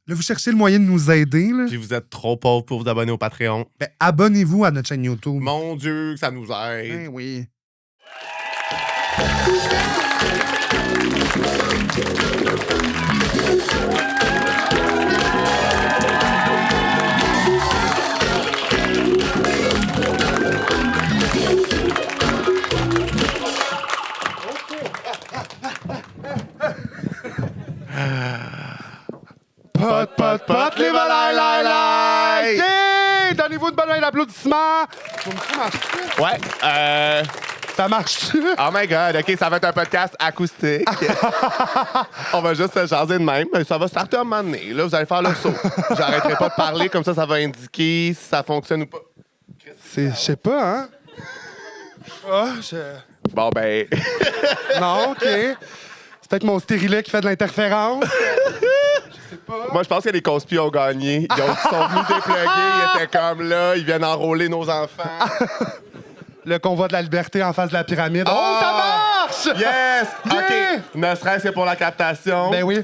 Là, vous cherchez le moyen de nous aider. Là. Puis vous êtes trop pauvres pour vous abonner au Patreon. Ben, abonnez-vous à notre chaîne YouTube. Mon Dieu, que ça nous aide. Ben oui. Pot, les volailles, Yeah! Donnez-vous de bonnes d'applaudissements. Ouais, Ça marche-tu? oh my God, OK, ça va être un podcast acoustique. On va juste se jaser de même. Ça va starter à un moment donné. Là, vous allez faire le saut. J'arrêterai pas de parler, comme ça va indiquer si ça fonctionne ou pas. Je sais pas, hein? Ah, Bon, ben... Non, OK. C'est peut-être mon stérilet qui fait de l'interférence. Moi, je pense que les conspires ont gagné. Ils sont venus dépluguer, ils étaient comme là, ils viennent enrôler nos enfants. Le convoi de la liberté en face de la pyramide. Oh, ça marche! Yes! Yeah! OK. Ne serait-ce que pour la captation. Ben oui.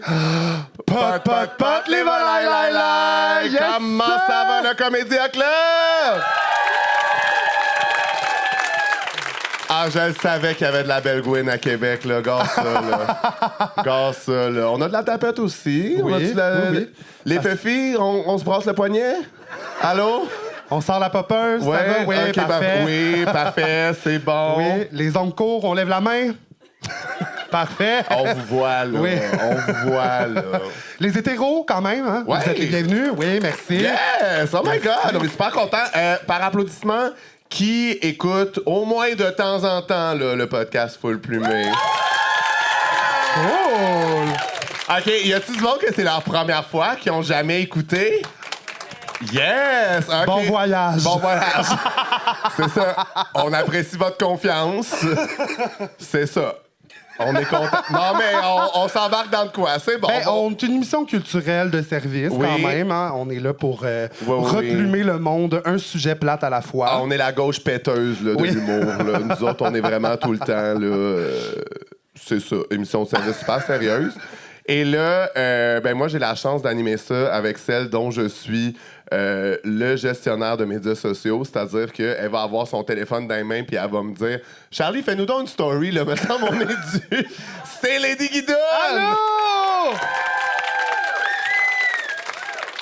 Pot, les volailles, yes, Comment sir! ça va, le Comédia Club? Ah, je le savais qu'il y avait de la belle Gouine à Québec, là. Gars, ça, là. Gars, ça, là. On a de la tapette aussi. Oui, On a-tu la- oui. Les filles, on se brasse le poignet? Allô? On sort la popeuse, ça va? Oui, OK, parfait. oui, parfait, c'est bon. Oui, les ongles courts, on lève la main. Parfait. On vous voit, là. Oui. On vous voit, là. Les hétéros, quand même, hein? Ouais. Vous êtes les bienvenus. Oui, merci. Yes! Oh my God! On est super content. Par applaudissement, qui écoute au moins de temps en temps là, le podcast Full Plumé? Cool. OK, y a-tu du monde que c'est leur première fois, qui ont jamais écouté? Yes! OK. Bon voyage. Bon voyage. C'est ça. On apprécie votre confiance. C'est ça. On est content. Non, mais on s'embarque dans de quoi? C'est bon. Ben, on est une émission culturelle de service, Oui. quand même. Hein? On est là pour oui. replumer le monde, un sujet plate à la fois. Ah, on est la gauche péteuse là, de Oui. l'humour. Là. Nous autres, on est vraiment tout le temps. Là, c'est ça, émission de service super sérieuse. Et là, ben moi, j'ai la chance d'animer ça avec celle dont je suis le gestionnaire de médias sociaux. C'est-à-dire qu'elle va avoir son téléphone dans les mains puis elle va me dire « Charlie, fais-nous donc une story, là, me semble on est dû. » C'est Lady Guidon! Allô!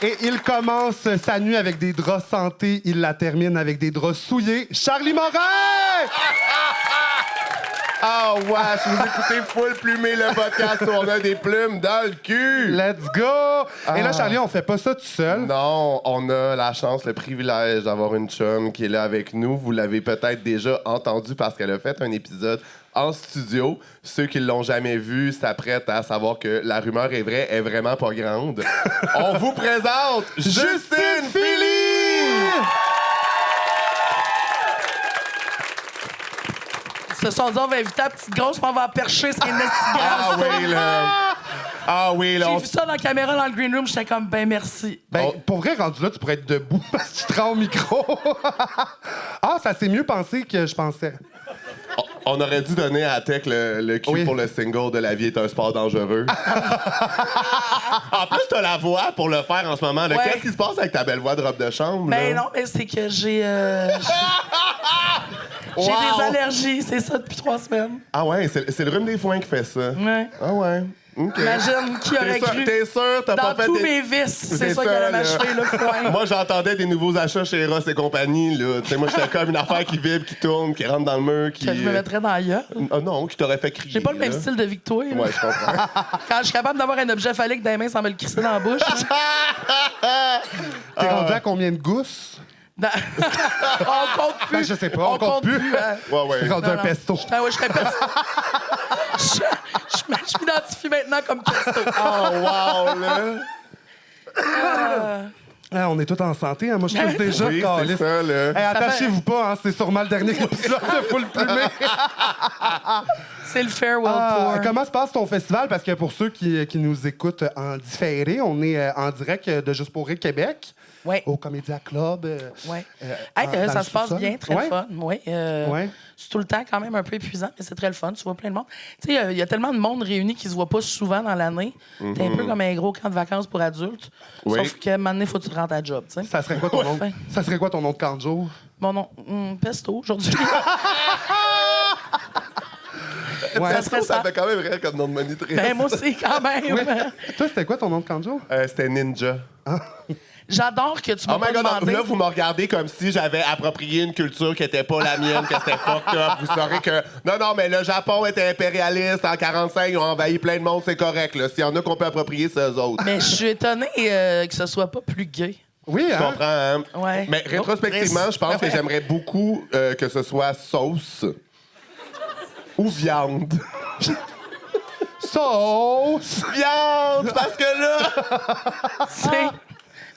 Et il commence sa nuit avec des draps santé, il la termine avec des draps souillés. Charlie Morin! Ah ouais, si vous écoutez Full Plumé, le podcast où on a des plumes dans le cul! Let's go! Et là, Charlie, on fait pas ça tout seul. Non, on a la chance, le privilège d'avoir une chum qui est là avec nous. Vous l'avez peut-être déjà entendu parce qu'elle a fait un épisode en studio. Ceux qui l'ont jamais vu s'apprêtent à savoir que la rumeur est vraie, est vraiment pas grande. On vous présente Justine Philly! Ce soir, on va inviter la petite grosse, puis on va percher ce qui est Ah oui, là! Ah oui, là! J'ai on- vu ça dans la caméra dans le green room, j'étais comme, ben merci. Ben, pour vrai, rendu là, tu pourrais être debout parce que tu te rends au micro. Ah, ça s'est mieux pensé que je pensais. On aurait dû donner à Tech le cue Oui. pour le single de La vie est un sport dangereux. En plus, t'as la voix pour le faire en ce moment. là. Ouais. Qu'est-ce qui se passe avec ta belle voix de robe de chambre? Ben là? non, mais c'est que j'ai j'ai Wow! des allergies, c'est ça depuis 3 semaines. Ah ouais, c'est le rhume des foins qui fait ça. Ouais. Ah ouais. OK. Imagine qui aurait cru. T'es sûr, t'as pas Dans fait tous des... mes vices, C'est c'est ça qui ça, allait là. m'achever le foin. Moi, j'entendais des nouveaux achats chez Ross et compagnie. Là. Tu sais, moi, j'étais comme une affaire qui vibre, qui tourne, qui rentre dans le mur, qui... Que je me mettrais dans la gueule. Ah non, qui t'aurait fait crier. J'ai pas le même là. style de vie que toi. là. Ouais, je comprends. Quand je suis capable d'avoir un objet phallique dans les mains sans me le crisser dans la bouche. là. T'es rendu à combien de gousses? Dans- on compte plus. Ben, je sais pas, on compte plus. hein. Ouais, ouais. T'es rendu Non, un non. pesto. Ah ouais, je serais pesto. Je m'identifie maintenant comme pesto. Oh, wow, là. Ah, on est tous en santé, hein? Moi, je trouve déjà Oui, c'est caliste. ça, là. Hey, attachez-vous pas, hein? C'est sûrement le dernier épisode de Full Plumé. C'est le Farewell Tour. Comment se passe ton festival? Parce que pour ceux qui nous écoutent en différé, on est en direct de Juste pour rire Québec, Ouais. au Comédia Club. Ouais. dans Ça le se passe sous-sol. bien, très Ouais. fun. Ouais, Ouais. C'est tout le temps quand même un peu épuisant, mais c'est très le fun. Tu vois plein de monde. Tu sais, il y a tellement de monde réuni qui se voit pas souvent dans l'année. T'es un peu comme un gros camp de vacances pour adultes. Oui. Sauf qu'à un moment donné, il faut que tu rentres à job. Tu sais. Ça serait quoi ton nom? Ouais. Ça serait quoi ton nom de camp de jour? Mon nom, Pesto, aujourd'hui. Ouais. Ça serait Ça ça. fait quand même rire comme nom de monitrice. Ben, moi aussi, quand même. Toi, c'était quoi ton nom de camp de jour? C'était Ninja. J'adore que tu m'as Oh pas my god, demandé. là, vous me regardez comme si j'avais approprié une culture qui était pas la mienne, que c'était fucked up. Vous saurez que. Non, mais le Japon était impérialiste. En 45, ils ont envahi plein de monde, c'est correct. Là. S'il y en a qu'on peut approprier, c'est eux autres. Mais je suis étonnée que ce soit pas plus gay. Oui, Je hein? comprends, hein? Ouais. Mais rétrospectivement, je pense que j'aimerais beaucoup que ce soit sauce ou viande. Sauce! Viande! Parce que là. C'est...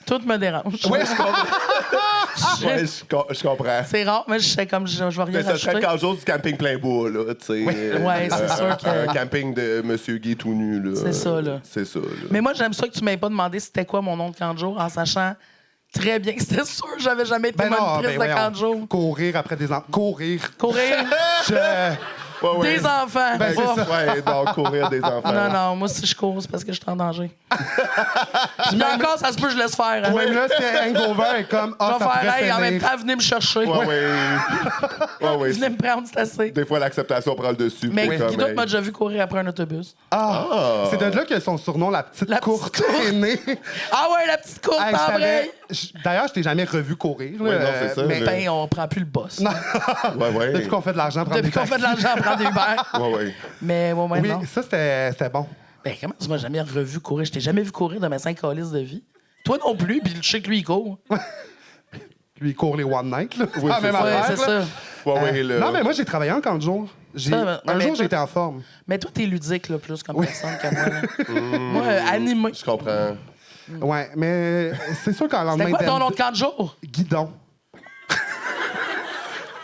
Tout me dérange. Oui, je comprends. Ouais, je comprends. C'est rare, mais je sais comme je vais rien Mais ça serait rajouter. le jour du camping plein bois, là, tu sais. Ouais, c'est sûr que- Un camping de Monsieur Guy tout nu, là. C'est ça, là. C'est ça, là. Mais moi, j'aime ça que tu m'aies pas demandé c'était quoi mon nom de camp de jour en sachant très bien que c'était sûr que j'avais jamais été monitrice de voyons. camp de jour. Courir après des enfants. Courir. Courir Je- Ouais. des enfants. Ben, c'est pas- ça. Ouais, donc courir des enfants. Non, moi, si je cours, c'est parce que je suis en danger. Puis encore, ça se peut que je laisse faire. Hein. Même là, c'est hangover est comme. Je Ah, vais ça faire, pourrait hey, en même finir. temps, venez me chercher. Ouais. Venez me prendre, c'est assez. Des fois, l'acceptation prend le dessus. Mais puis qui comme, d'autre hey. m'a déjà vu courir après un autobus? C'est de là que son surnom, la petite La petite courte courte. aînée. Ah ouais, la petite courte Hey, je en t'avais- vrai. D'ailleurs, je t'ai jamais revu courir. là, Ouais, non, c'est ça, mais là. Ben, on prend plus le boss. Ouais. depuis qu'on fait de l'argent, prendre Depuis des qu'on fait de l'argent, on prend des Uber. Ouais. Mais moi, Oui, non. ça, c'était bon. Ben, comment tu m'as jamais revu courir? Je t'ai jamais vu courir de mes 5 calices de vie. Toi non plus, puis je sais que lui, il court. Lui, il court les one night. Là. Oui, la c'est même ça. Ouais, affaire, c'est là. ça. Ouais, là. Non, mais moi, j'ai travaillé en camp de jour. Ça, Un mais jour, toi- j'étais en forme. Mais toi, t'es ludique, là, plus comme personne que moi. Là. Moi, animé. Je comprends. Ouais, mais c'est sûr qu'en lendemain C'était quoi ton nom de d'M2 camp de jour? Guidon.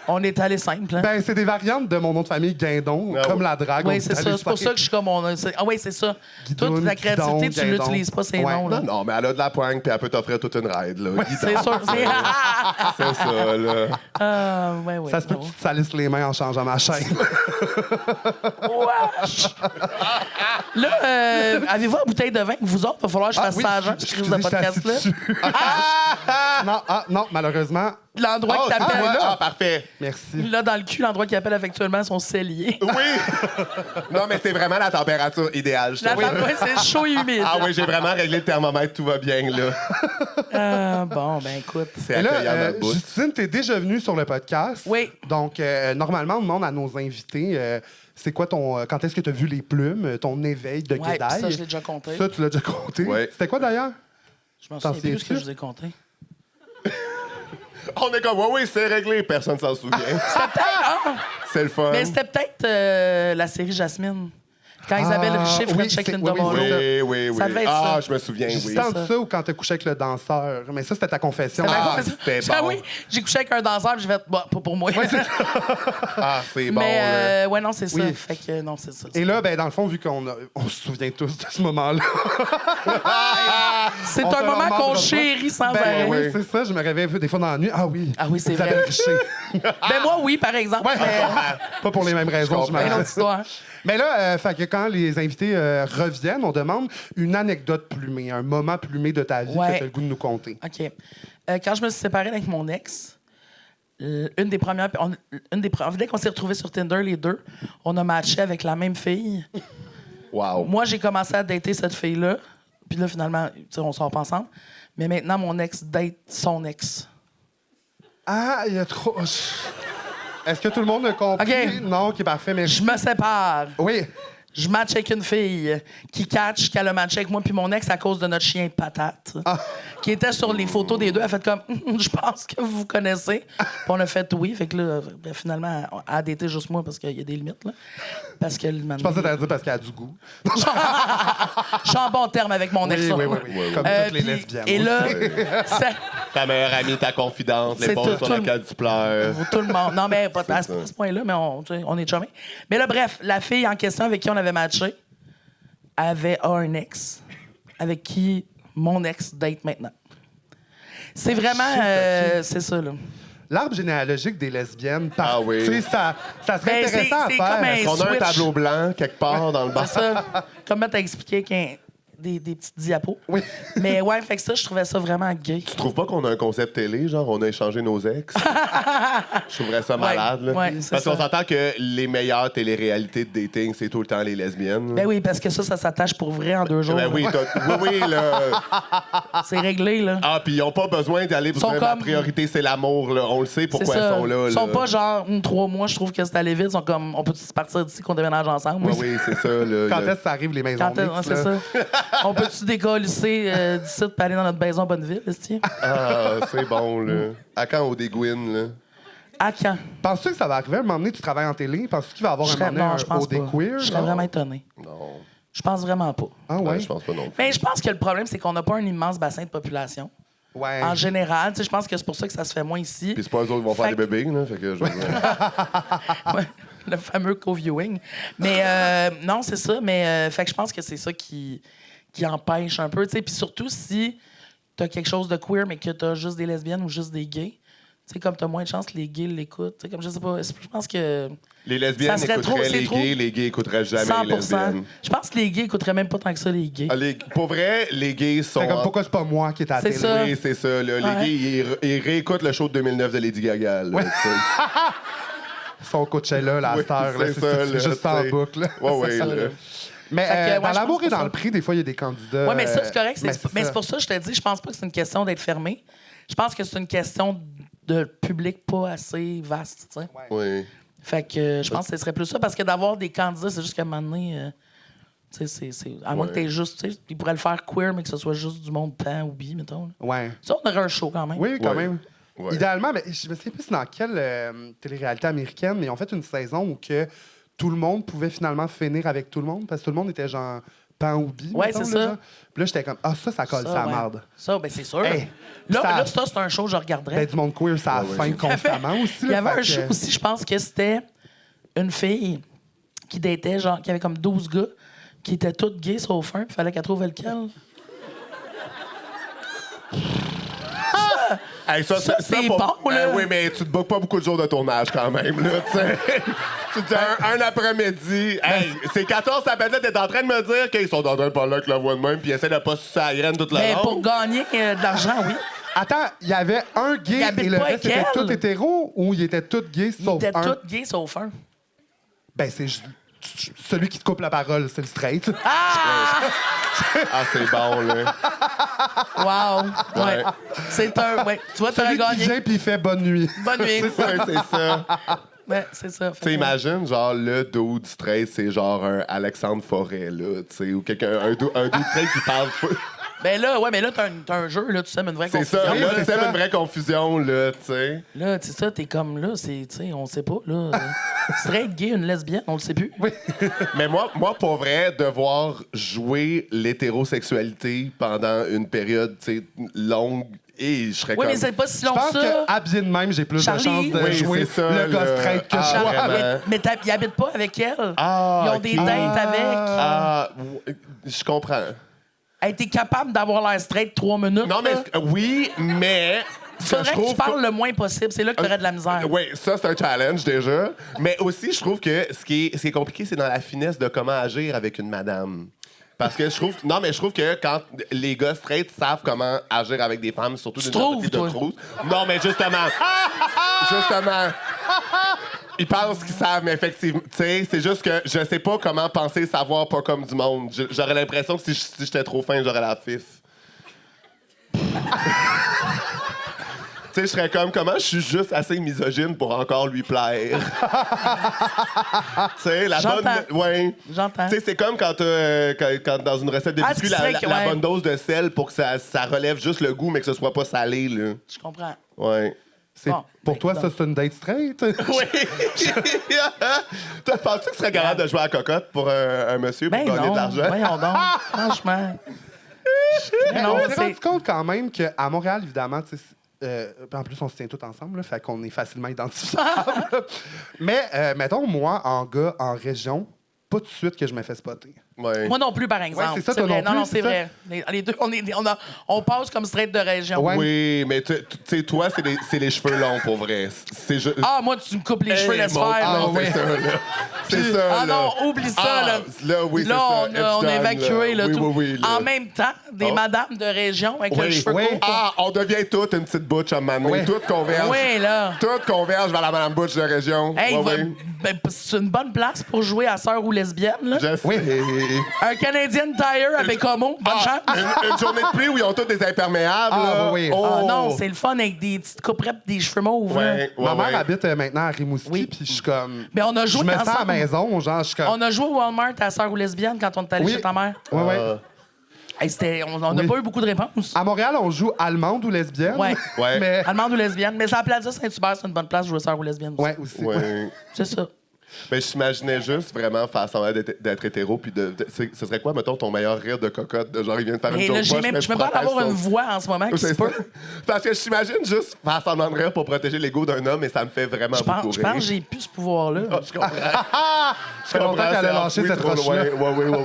On est allé simple, hein? Ben, c'est des variantes de mon nom de famille, Guindon, Ah comme ouais. la drague. Oui, on c'est est ça. allé C'est pour ça que je suis comme... Ah oui, c'est ça. Guidoune, Toute la créativité, Guidon, tu l'utilises pas, ces Ouais. noms, là. Non, mais elle a de la poigne, puis elle peut t'offrir toute une ride, là. C'est sûr. C'est ça, là. Ouais. Ça se peut que tu te salisses les mains en changeant ma chaîne. Wesh! Là, avez-vous la bouteille de vin que vous autres? Il va falloir que je fasse ça à Jean, ce crise de excusez, je suis assis podcast-là. dessus. Non, malheureusement. L'endroit que t'appelles, ouais, là. parfait. Merci. Là, dans le cul, l'endroit qu'il appelle actuellement son cellier. Oui! Non, mais c'est vraiment la température idéale, je La trouve. ouais, c'est chaud et humide. Ah oui, j'ai vraiment réglé le thermomètre, tout va bien, là. Bon, ben écoute. C'est Et là, accueillant dans le bout. Justine, t'es déjà venue sur le podcast. Oui. Donc, normalement, on demande à nos invités, c'est quoi ton... quand est-ce que tu as vu les plumes, ton éveil de Ouais, guédaille? ça, je l'ai déjà compté. Ça, tu l'as déjà compté. Ouais. C'était quoi, d'ailleurs? Je m'en T'en souviens plus ce que souviens-tu? je vous ai compté. On est comme, oui, c'est réglé, personne s'en souvient. C'est le fun. Mais c'était peut-être la série Jasmine. Quand Isabelle Richer oui, check c'est- in oui, the oui, Ball. Oui. Ça devait être Ah, ça. je me souviens, oui. Juste entre ça ou quand t'as couché avec le danseur. Mais ça, c'était ta confession. Ah, c'était Ah bon. oui, j'ai couché avec un danseur, puis j'ai fait, bah, pas pour moi. Ah, c'est bon, là. Mais, ouais, non, c'est ça. Oui. Fait que, non, c'est ça. Et là, ben, dans le fond, vu on se souvient tous de ce moment-là. C'est on un te moment remarquera qu'on pas. chérit sans Ben arrêt. oui, oui. c'est ça. Je me réveille des fois dans la nuit. Ah oui. Ah oui, c'est Isabelle vrai. Richer. Ben moi, oui, par exemple. Mais, Pas pour les mêmes raisons, je comprends. une m'arrête. autre histoire. Mais là, fait que quand les invités reviennent, on demande une anecdote plumée, un moment plumé de ta vie Ouais. que tu as le goût de nous conter. OK. Quand je me suis séparée avec mon ex, une des premières... dès qu'on s'est retrouvés sur Tinder, les deux, on a matché avec la même fille. Wow. Moi, j'ai commencé à dater cette fille-là. Puis là, finalement, tu sais, on sort pas ensemble. Mais maintenant, mon ex date son ex. Ah, il y a trop... Est-ce que tout le monde a compris? OK. Non, OK, parfait, mais... Je me sépare. Oui. Je match avec une fille qui catch qu'elle a matché avec moi puis mon ex à cause de notre chien Patate, qui était sur les photos des deux. Elle a fait comme, je pense que vous vous connaissez. Puis on a fait oui. Fait que là, ben, finalement, elle a daté juste moi parce qu'il y a des limites. Là. Parce que Je pensais que t'allais dire parce qu'elle a du goût. je suis en bon terme avec mon ex. Oui, là. oui, oui, oui. Comme toutes les puis- lesbiennes. Et là, ça- Ta meilleure amie, ta confidente, C'est l'épaule tout, sur tout le- laquelle tu pleures. tout le monde. Non, mais pas à ça. ce point-là, mais tu sais, on est chumés. Mais là, bref, la fille en question avec qui on avait matché a un ex avec qui mon ex date maintenant. C'est vraiment... c'est ça, là. L'arbre généalogique des lesbiennes, Ah oui. tu sais, ça serait Ben, intéressant à c'est faire. comme un- Est-ce qu'on a un switch. tableau blanc quelque part dans le bas? C'est ça. Comme t'as expliqué des petites diapos. Oui. Mais ouais, fait que ça, je trouvais ça vraiment gay. Tu trouves pas qu'on a un concept télé, genre on a échangé nos ex? Je trouverais ça malade. Là. ouais, c'est Parce ça. qu'on s'entend que les meilleures téléréalités de dating, c'est tout le temps les lesbiennes. Ben oui, parce que ça s'attache pour vrai en 2 jours. Ben oui, oui, là. C'est réglé, là. Ah, puis ils n'ont pas besoin d'aller pour Sont dire ma comme- priorité, c'est l'amour. Là. On le sait C'est pourquoi ça. elles sont là. Ils sont là. pas genre 3 mois, je trouve que c'est allé vite. Ils sont comme, on peut partir d'ici qu'on déménage ensemble. Oui, oui, c'est ça. Là. Quand est-ce que ça arrive, les maisons Quand mixtes, c'est là? ça. On peut-tu décoller d'ici pour aller dans notre maison Bonneville, esti? Ah, c'est bon, là. À quand au Dégouine, là? À quand? Penses-tu que ça va arriver un moment donné, tu travailles en télé? Penses-tu qu'il va y avoir Je un serais- moment donné non, je pense au des pas. queer? Je serais non? vraiment étonné. Non. Je pense vraiment pas. Ah ouais? Je pense pas non plus. Mais je pense que le problème, c'est qu'on n'a pas un immense bassin de population. Ouais. En général, tu sais, je pense que c'est pour ça que ça se fait moins ici. Puis c'est pas eux autres qui vont faire Fait des que- bébés, là. Fait que je veux dire. Ouais, le fameux co-viewing. Mais non, c'est ça. Mais fait que je pense que c'est ça qui empêche un peu. Tu sais, puis surtout si t'as quelque chose de queer, mais que t'as juste des lesbiennes ou juste des gays. Tu sais, comme t'as moins de chances que les gays l'écoutent. Tu sais, comme je sais pas. Je pense que Les lesbiennes Ça serait écouteraient trop- c'est trop- les gays écouteraient jamais les 100%. lesbiennes. Je pense que les gays écouteraient même pas tant que ça, les gays. Ah, pour vrai, les gays sont. C'est comme pourquoi c'est pas moi qui est à la C'est télé? ça. Oui, c'est ça. Là. Les Ouais. gays, ils réécoutent le show de 2009 de Lady Gaga. Là, tu sais. Son Coachella, la Oui, star, là, c'est ça, c'est là, juste en t'sais. boucle. là. Ouais, ouais, ça, là. là. Mais Fait que, ouais, dans je l'amour pense et que dans ça- le prix, des fois, il y a des candidats. Oui, mais ça, c'est correct. mais Mais c'est pour ça que je te dis, je pense pas que c'est une question d'être fermé. Je pense que c'est une question de public pas assez vaste, tu sais. Oui. Fait que je pense que ce serait plus ça, parce que d'avoir des candidats, c'est juste qu'à un moment donné, tu sais, à moins Ouais. que t'aies juste, tu sais, ils pourraient le faire queer, mais que ce soit juste du monde pan ou bi, mettons. là. Ouais. Ça, on aurait un show quand même. Oui, quand Ouais. même. Ouais. Idéalement, mais je me souviens plus dans quelle télé-réalité américaine, mais ils ont fait une saison où que tout le monde pouvait finalement finir avec tout le monde, parce que tout le monde était genre pan ou bi. Ouais, mettons, c'est là, ça. genre. Puis là, j'étais comme, ça colle, ça ouais. merde. Ça, ben c'est sûr. Hey, là, ça- ça, c'est un show que je regarderais. Ben, du monde queer, ça a faim constamment aussi. Il y là, avait fait un show que- aussi, je pense que c'était une fille qui datait, genre, qui avait comme 12 gars, qui étaient toutes gays sauf un, il fallait qu'elle trouve lequel. Hey, Ça, c'est bon, là. Oui, mais tu te bookes pas beaucoup de jours de tournage quand même, là, tu sais. Tu te dis un après-midi. Hey, c'est 14, ta peut-être t'es en train de me dire qu'ils sont en train de parler avec la voix de même puis ils essaient de pas sucer la graine toute la Mais longue. pour gagner de l'argent, oui. Attends, il y avait un Il gay habite et le pas reste avec était elle. tout hétéro ou ils étaient tous gays Ils sauf étaient un? toutes gays sauf un. Ben, c'est celui qui te coupe la parole, c'est le straight. Ah, c'est bon, là. Wow! Ouais. Ouais. C'est un. Ouais. Tu vois, tu as Celui qui gagné. vient puis il fait bonne nuit. Bonne nuit. C'est ça, c'est ça. Ouais, c'est ça. Tu sais, imagine, genre, le dude straight, c'est genre un Alexandre Forêt, là, tu sais, ou quelqu'un, un dude straight qui parle. Ben là, ouais, mais là, t'as un jeu, là, tu sais, une vraie C'est confusion. ça, là, c'est c'est ça. une vraie confusion, là, tu sais. Là, tu sais, ça, t'es comme là, c'est, tu sais, on sait pas, là. Straight, gay, une lesbienne, on le sait plus. Oui. Mais moi, pour vrai, devoir jouer l'hétérosexualité pendant une période, tu sais, longue, et je serais Oui, comme... mais c'est pas si Je long que pense ça. que habillé de même, j'ai plus Charlie. de chances de Oui, jouer c'est ça, le gars le- straight que Ah, je vraiment. vois. Mais ils habitent pas avec elle. Ah, Ils ont ok. des dates avec. Ah, je comprends. Elle était capable d'avoir l'air straight 3 minutes. Non, mais là. oui, mais... Il faudrait que tu parles le moins possible. C'est là que t'aurais de la misère. Oui, ça, c'est un challenge déjà. Mais aussi, je trouve que ce qui est compliqué, c'est dans la finesse de comment agir avec une madame. Parce que je trouve... Non, mais je trouve que quand les gars straight savent comment agir avec des femmes, surtout d'une trouves, tentative de toi? cruise... Non, mais justement... justement... Ils pensent qu'ils savent, mais effectivement, tu sais, c'est juste que je sais pas comment penser savoir pas comme du monde. J'aurais l'impression que si j'étais trop fin, j'aurais la fif. Tu sais, je serais comme, comment je suis juste assez misogyne pour encore lui plaire? Tu sais, la bonne... J'entends. Ouais. J'entends. Tu sais, c'est comme quand dans une recette de Ah, biscuits, ce qui serait que- la ouais. bonne dose de sel pour que ça relève juste le goût, mais que ce soit pas salé, là. Je comprends. Ouais. Bon, Pour toi, ben, ça, c'est une date straight? Oui! Toi, penses-tu que tu serais capable de jouer à la cocotte pour un monsieur pour Ben gagner non, de l'argent? voyons donc. Franchement. Mais Non, on s'est c'est- rendu compte quand même qu'à Montréal, évidemment, tu sais, en plus, on se tient tous ensemble, là, fait qu'on est facilement identifiables. Mais, mettons, moi, en gars, en région, pas tout de suite que je me fais spotter. Ouais. Moi non plus, par exemple. Ouais, c'est ça, toi vrai. non plus, Non, c'est c'est ça. vrai. Les deux, on passe comme straight de région. Ouais. Oui, mais tu sais, toi, c'est les cheveux longs, pour vrai. C'est juste... Ah, moi, tu me coupes les cheveux, laisse mon- faire. Ah, là. c'est ça, là. C'est ça, Ah là. non, oublie ça, Ah, là. là, oui, c'est Là, ça. on a It's done, évacué là. là, Oui, tout. oui, oui, là. En même temps, des Oh. madames de région avec le Oui, cheveu oui. court. Ah, on devient toutes une petite butch à un moment donné. Oui. Tout converge. Oui, là. Tout converge vers la madame butch de région. Hey, Ouais, ouais. c'est une bonne place pour jouer à sœur ou lesbienne, là. Je sais. Oui. Un Canadian Tire avec Homo. Bonne chance. Une journée de pluie où ils ont tous des imperméables. Ah, là. oui, oui. Oh. Ah non, c'est le fun avec des petites couperettes et des cheveux mauves. là. Ouais, ouais, Ma mère ouais. habite maintenant à Rimouski, Oui. puis je suis comme... Mais on a Je joué me sens à la ensemble. maison, genre, je suis comme... On a joué au Walmart à sœur ou lesbienne quand on est allé Oui. chez ta mère. Ouais, ouais. Hey, on n'a Oui. pas eu beaucoup de réponses. À Montréal, on joue allemande ou lesbienne. Ouais. Ouais. Mais... Allemande ou lesbienne. Mais ça, la Plaza Saint-Hubert, c'est une bonne place pour jouer sœur ou lesbienne aussi. Ouais, aussi. Ouais. C'est ça. Mais je t'imaginais juste vraiment faire semblant d'être hétéro, puis ce serait quoi, mettons, ton meilleur rire de cocotte? De genre, il vient de faire une Et joke là, poche, mais je me parle d'avoir une voix en ce moment qui se C'est peut. ça. Parce que je t'imagine juste faire semblant de rire pour protéger l'ego d'un homme, et ça me fait vraiment Je beaucoup pense rire. que j'ai plus ce pouvoir-là. Ah, je comprends. Ça fait longtemps qu'elle a lâché cette roche-là.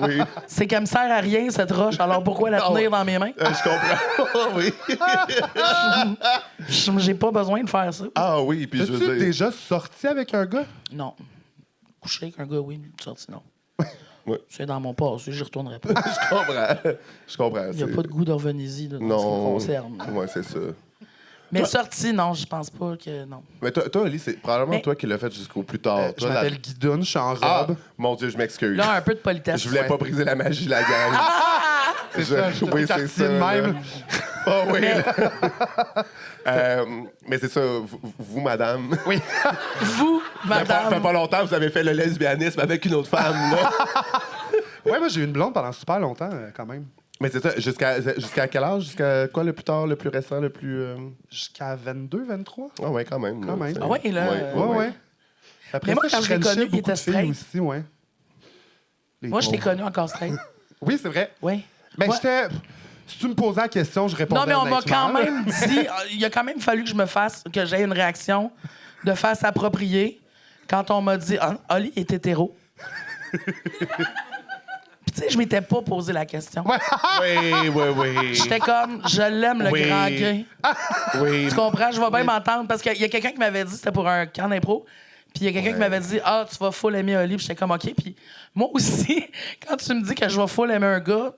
Oui. C'est qu'elle me sert à rien, cette roche. Alors pourquoi la tenir dans mes mains? Je comprends. oui. J'ai pas besoin de faire ça. Ah oui, puis je T'as-tu veux dire... déjà sorti avec un gars? Non. Coucher avec un gars, oui. Sorti, non. Ouais. C'est dans mon passé, j'y retournerai pas. Je comprends. Il n'y a pas de goût de revenir-y là, dans ce qui me Non. concerne. Ouais, c'est ça. Mais sorti, non, je pense pas que. Non. Mais toi, Oli, c'est probablement Mais- toi qui l'as fait jusqu'au plus tard. Je Toi, la- m'appelle Guidoune, je suis en Ah, robe. mon Dieu, je m'excuse. Là, un peu de politesse. Je voulais pas briser la magie, la gang. C'est ça, je suis oui, c'est quartier ça. de même. là. Oh oui. Mais c'est ça, vous, madame. Oui. Vous, Ça fait madame. pas longtemps que vous avez fait le lesbianisme avec une autre femme, là. Ouais, moi, j'ai eu une blonde pendant super longtemps, quand même. Mais c'est ça, jusqu'à quel âge? Jusqu'à quoi le plus tard, le plus récent, le plus... Jusqu'à 22, 23. Ah ouais, quand même. Quand même. Ah ouais, là, Ouais, ouais. Après Mais moi, ça, quand je je l'ai frenchais connu, il beaucoup était de filles straight. aussi, ouais. Les Moi, je t'ai pauvres. connu encore straight. Oui, c'est vrai. Oui. Mais Ouais. j'étais... Si tu me posais la question, je répondais Non, mais on m'a honnêtement, quand là. même dit. Il a quand même fallu que j'aie une réaction de face appropriée quand on m'a dit ah, Oli est hétéro. Puis, tu sais, je m'étais pas posé la question. Oui. J'étais comme, je l'aime, le Oui. grand gay. Oui. Tu comprends? Je vais bien m'entendre. Parce qu'il y a quelqu'un qui m'avait dit, c'était pour un camp d'impro, puis il y a quelqu'un qui m'avait dit, ah, tu vas full aimer Oli. Puis j'étais comme, OK. Puis moi aussi, quand tu me dis que je vais full aimer un gars,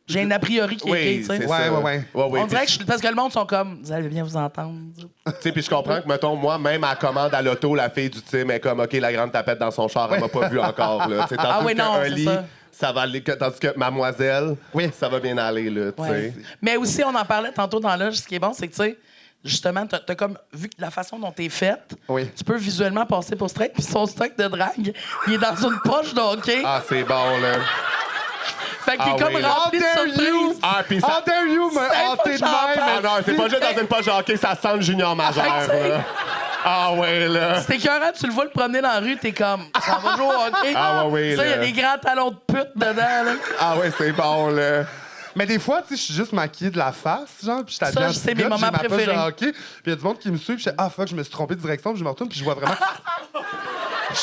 j'ai un a priori qui est gay, Oui, tu sais. c'est Ouais, ça. ouais. On dirait que parce que le monde sont comme, vous allez bien vous entendre. Tu sais, puis je comprends que, mettons, moi, même à commande à l'auto, la fille du team est comme, OK, la grande tapette dans son char, elle m'a pas vu encore, là. Tu sais, tandis Ah oui, que non, un c'est lit, ça. ça va aller, tandis que mademoiselle, Oui. ça va bien aller, là, tu Ouais. sais. Mais aussi, on en parlait tantôt dans l'âge, ce qui est bon, c'est que, tu sais, justement, t'as comme, vu que la façon dont t'es faite, Oui. tu peux visuellement passer pour straight, puis son stock de drague, il est dans une poche de hockey. Ah, c'est bon, là. Fait qu'il ah est comme oui, là. rempli de How dare you! surprises. Ah, puis How ça... dare you me C'est hanter de pas même? Ah non, c'est pas juste dans une poche de hockey, ça sent le junior majeur, Exact. là. Ah ouais, là. C'est écœurant, tu le vois le promener dans la rue, t'es comme, ça va jouer au hockey. Ah ouais, oui, Ça, il y a là. des grands talons de pute dedans, là. Ah ouais, c'est bon, là. Mais des fois, tu sais, je suis juste maquillée de la face, genre, puis je Ça, t'habille en je sais, petite mes gotte, moments j'ai ma poche de préférés. hockey, puis il y a du monde qui me suit, puis je fais « Ah, fuck, je me suis trompé de direction », puis je me retourne, puis je vois vraiment...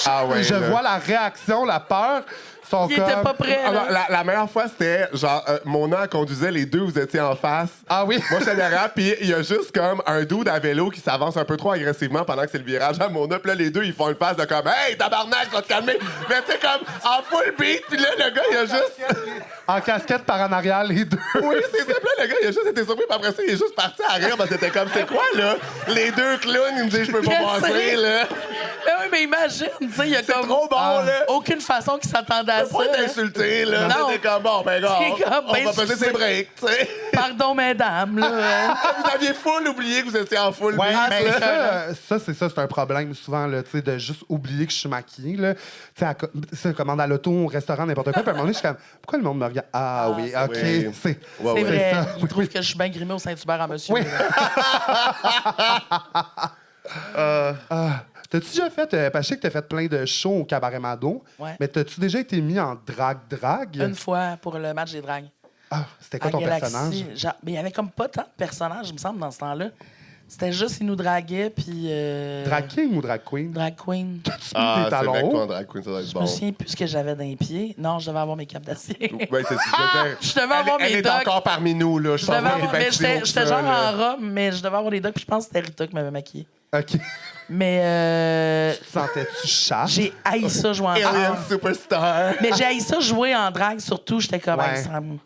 Ah ouais, je là. vois la réaction, la peur, sont Il comme... était pas prêt, Ah, là. non, la meilleure fois, c'était genre, Mona conduisait, les deux, vous étiez en face. Ah oui? Moi, j'étais derrière, puis il y a juste comme un dude à vélo qui s'avance un peu trop agressivement pendant que c'est le virage à Mona. Puis là, les deux, ils font une phase de comme, hey, tabarnak, je vais te calmer. Mais tu sais, comme, en full beat, puis là, le gars, il a juste. En casquette par en arrière, les deux. Oui, c'est ça. Puis là, le gars, il a juste été surpris. Puis après ça, il est juste parti à rire. Parce que c'était comme, c'est quoi, là? Les deux clowns, il me dit, je peux pas Je passer, sais. là. Mais oui, mais imagine, tu sais, il y a comme Trop bon, là. aucune façon qu'il s'attendait à ça. Pas t'insulter, là. Non. C'était comme, bon, ben, gars, C'est comme, on ben, va passer ses breaks, tu sais. Pardon, mesdames, là. Vous aviez full oublié que vous étiez en full Ouais, beat, mais là. c'est un problème souvent, là, tu sais, de juste oublier que je suis maquillée, là. Tu sais, commande à l'auto, au restaurant, n'importe quoi. Puis à un moment donné, je suis comme, pourquoi le monde me regarde? Ah oui, OK. oui. C'est Ouais, C'est ouais. vrai. ça, Il trouve que je suis bien grimée au Saint-Hubert à monsieur. Oui. là. T'as-tu déjà fait, parce que je sais que t'as fait plein de shows au Cabaret Mado, Ouais. mais t'as-tu déjà été mis en drag? Une fois pour le match des dragues. Ah, c'était quoi À ton Galaxy, personnage? mais il y avait comme pas tant de personnages, il me semble, dans ce temps-là. C'était juste, ils nous draguaient, puis... Drag king ou drag queen? Drag queen. T'as-tu mis Ah, des c'est talons vrai que toi, en hauts? drag queen, ça doit être Je bon. me souviens plus ce que j'avais dans les pieds. Non, je devais avoir mes capes d'acier. Ouais, c'est ça. Je devais avoir Elle mes est docs. encore parmi nous, là. Je Je pense devais pas avoir... qu'elle est Mais bien plus haut que j'étais ça, genre là. en robe, mais je devais avoir les docs, puis je pense que c'était Rita qui m'avait maquillée. OK. Mais Tu sentais-tu chatte? j'ai haï ça jouer en Alien drague. Superstar. Mais j'ai haï ça jouer en drague, surtout. J'étais comme... Ouais. hey,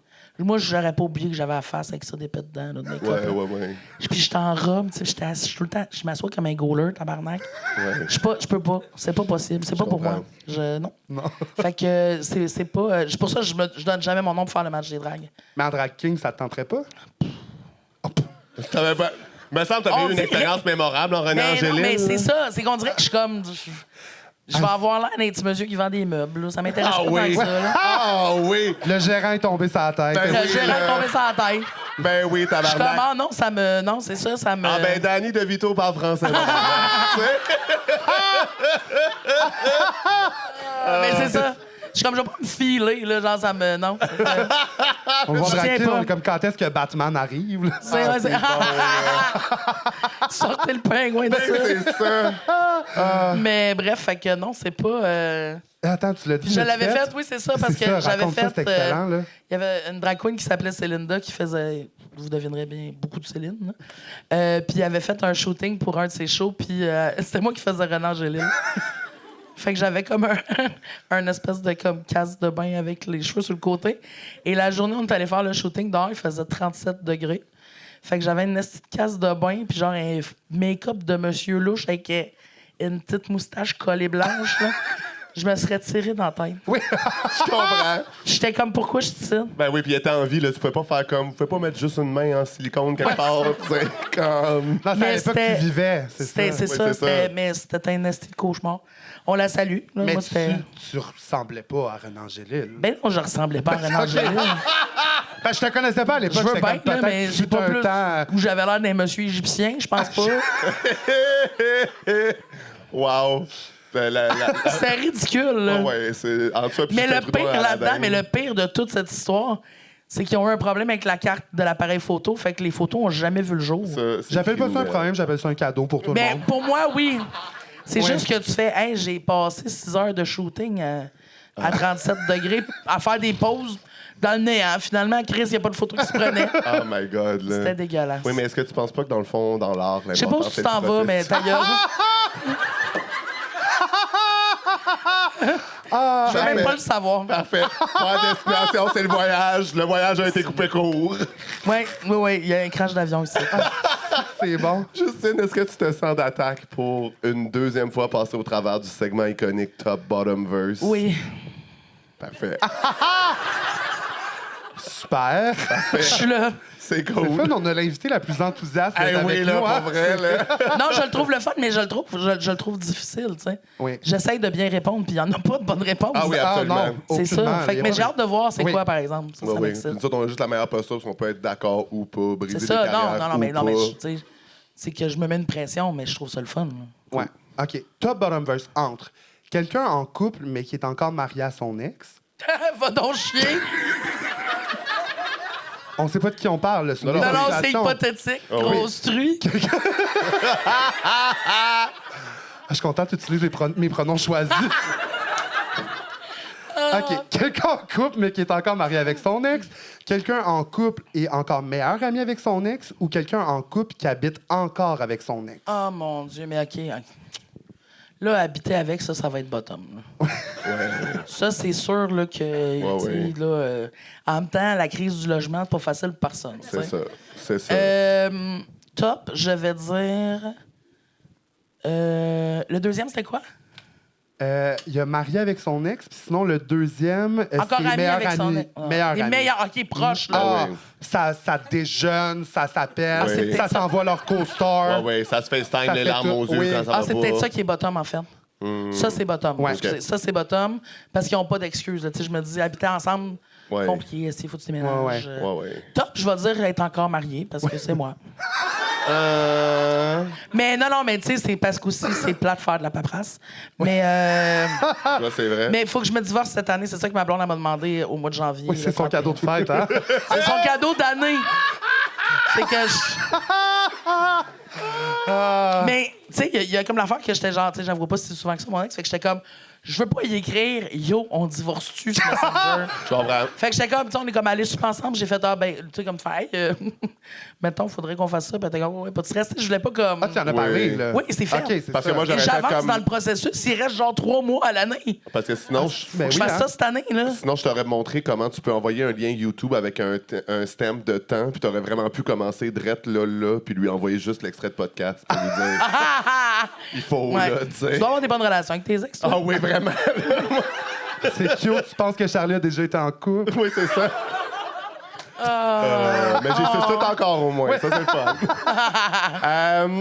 moi, j'aurais pas oublié que j'avais la face avec ça d'épée dedans, là, de make-up, Ouais, là. ouais. Puis j'étais en robe, tu sais, j'étais assis tout le temps. Je m'assois comme un goaler, tabarnak. Ouais. Je peux pas. C'est pas possible. C'est pas pour moi. comprends. Non. Fait que c'est pas. C'est pour ça que je donne jamais mon nom pour faire le match des dragues. Mais en drag king, ça te tenterait pas? T'avais pas... Me semble que t'avais On eu une dirait- expérience mémorable en René Mais non, Angéline. mais c'est là. ça. C'est qu'on dirait que je suis comme. Je vais avoir l'air d'un petit monsieur qui vend des meubles. Là. Ça m'intéresse Ah pas oui. tant que ça. Là. Ah oui. Le gérant est tombé sur la tête. Ben Le oui, gérant là. est tombé sur la tête. Ben oui, Je suis comme, tabarnak. ah non, ça me. Non, c'est ça, ça me. Ah ben, Danny DeVito parle français. Tu sais? Mais c'est ça. Je suis comme, je vais pas me filer, là. Genre, ça me. Non. On va je drag tiens king, pas. on est comme quand est-ce que Batman arrive? Là? C'est ouais, c'est- Sortez le pingouin de ça. C'est ça. Mais bref, fait que non, c'est pas. Attends, tu l'as dit. Je l'as-tu l'avais fait, oui, c'est ça, parce C'est que ça, j'avais raconte ça, fait. c'est excellent, là. Il y avait une drag queen qui s'appelait Célinda qui faisait, vous devinerez bien, beaucoup de Céline. Là. Puis il avait fait un shooting pour un de ses shows, puis c'était moi qui faisais René Angéline. Fait que j'avais comme un espèce de comme casse de bain avec les cheveux sur le côté. Et la journée où on est allé faire le shooting dehors, il faisait 37 degrés. Fait que j'avais une petite casse de bain, puis genre un make-up de monsieur louche avec une petite moustache collée blanche. Là. Je me serais tiré dans la tête. Oui. Je comprends. J'étais comme, pourquoi je dis ça? Ben oui, puis il était en vie, là. Tu pouvais pas faire comme. Tu pouvais pas mettre juste une main en silicone quelque part. Tu sais, comme. Non, c'est à Mais l'époque que c'était- tu vivais, c'est C'était, ça. c'est Oui, ça, c'est c'était- ça. mais c'était un esti de cauchemar. On la salue. Là. Mais Moi, c'était... tu ressemblais pas à René Angélil. Ben non, je ressemblais pas à René Angéline. Ben, je te connaissais pas à l'époque. Je veux c'était bien, comme là, peut-être mais j'ai fut pas un plus... temps. Où j'avais l'air d'un monsieur égyptien, je pense pas. Wow. Ben, C'était ridicule, là. ouais, c'est. En tout cas, Mais le pire là-dedans, mais le pire de toute cette histoire, c'est qu'ils ont eu un problème avec la carte de l'appareil photo, fait que les photos ont jamais vu le jour. J'appelle pas ça un problème, j'appelle ça un cadeau pour tout le Mais monde. pour moi, oui. C'est Ouais. juste que tu fais, hey, j'ai passé 6 heures de shooting à 37 degrés à faire des pauses dans le néant. Finalement, Chris, il n'y a pas de photo qui se prenait. Oh my God, là. C'était dégueulasse. Oui, mais est-ce que tu penses pas que dans le fond, dans l'art, Je sais pas où tu t'en vas, mais ta gueule. Je veux même pas le savoir. Parfait. Pas de destination, c'est le voyage. Le voyage a été coupé court. Oui, il y a un crash d'avion ici. C'est bon. Justine, est-ce que tu te sens d'attaque pour une deuxième fois passer au travers du segment iconique Top Bottom Verse? Oui. Parfait. Super. Je suis là. C'est C'est cool. fun, on a l'invité la plus enthousiaste Hey, avec oui, là, nous. pour hein. vrai, là. Non, je le trouve le fun, mais je le trouve difficile, tu sais. Oui. J'essaye de bien répondre, puis il n'y en a pas de bonne réponse. Ah oui, Ah absolument. non, C'est ça. aucunement, Fait que, mais j'ai hâte de voir c'est Oui. quoi, par exemple. Ça, Ouais, ça oui. m'excite. Nous autres, on a juste la meilleure posture parce qu'on peut être d'accord ou pas, briser C'est des ça. carrières Non, mais ou pas. tu sais, c'est que je me mets une pression, mais je trouve ça le fun. là. Ouais. OK. Top bottom verse entre quelqu'un en couple, mais qui est encore marié à son ex. Va donc chier. On sait pas de qui on parle. C'est une Non, Non, non, c'est association. hypothétique. oui. Construit. Ah, je suis content d'utiliser mes pronoms choisis. OK. Quelqu'un en couple, mais qui est encore marié avec son ex. Quelqu'un en couple et encore meilleur ami avec son ex. Ou quelqu'un en couple qui habite encore avec son ex. Oh mon Dieu, mais OK. Là, habiter avec, ça va être bottom. Là. Ouais. Ça, c'est sûr là, que. tu sais, ouais. là, en même temps, la crise du logement, c'est pas facile pour personne. C'est tu sais. ça. C'est ça. Top, je vais dire. Le deuxième, c'était quoi? Il y a marié avec son ex, puis sinon, le deuxième, Encore c'est ami meilleur avec son ami. ex. Meilleur Les ami. meilleurs, OK, proches, là. Ah, oui. ça déjeune, ça s'appelle, Oui. ça s'envoie leur co-star. Ouais, ça se fait Ça les fait larmes tout, aux yeux oui. quand ça va Ah, c'est pas. peut-être ça qui est bottom, en fait. Ça, c'est bottom. Ouais. Excusez. Ça, c'est bottom parce qu'ils n'ont pas d'excuses. là. Tu sais, je me dis, habiter ensemble, Ouais. compliqué. Il faut que tu déménages. Ouais. Top, je vais dire être encore marié parce que c'est moi. Euh... Mais non, mais tu sais, c'est parce qu'aussi, c'est plat de faire de la paperasse. Mais Ouais, c'est vrai. il faut que je me divorce cette année. C'est ça que ma blonde elle m'a demandé au mois de janvier. Oui, c'est son cadeau de fête, hein? C'est son cadeau d'année. C'est que Mais, tu sais, il y a comme l'affaire que j'étais genre, tu sais, j'en vois pas si souvent que ça, mon ex. Fait que j'étais comme, je veux pas y écrire, yo, on divorce-tu sur Messenger? Je comprends. Fait que j'étais comme, tu sais, on est comme allés super ensemble. J'ai fait, ben, tu sais, comme, fait, hey, mettons, faudrait qu'on fasse ça. Puis t'es comme, ouais, pas de stress. Je voulais pas comme. Ah, tu en as parlé, là. Oui, c'est fait. OK, c'est Parce ça. que moi, Et j'aurais fait j'avance comme... dans le processus. Il reste genre 3 mois à l'année. Parce que sinon, Faut Ben que je oui, fasse hein. ça cette année, là. sinon, je t'aurais montré comment tu peux envoyer un lien YouTube avec un stamp de temps, puis t'aurais vraiment pu commencer direct là, puis lui envoyer juste l'extrait de podcast pour lui dire il faut, Ouais. là, tu sais. Tu dois avoir des bonnes relations avec tes ex, toi. Ah oui, vraiment. C'est cute. Tu penses que Charlie a déjà été en couple? Oui, c'est ça. Mais j'ai su tout encore au moins. Ça, c'est le fun.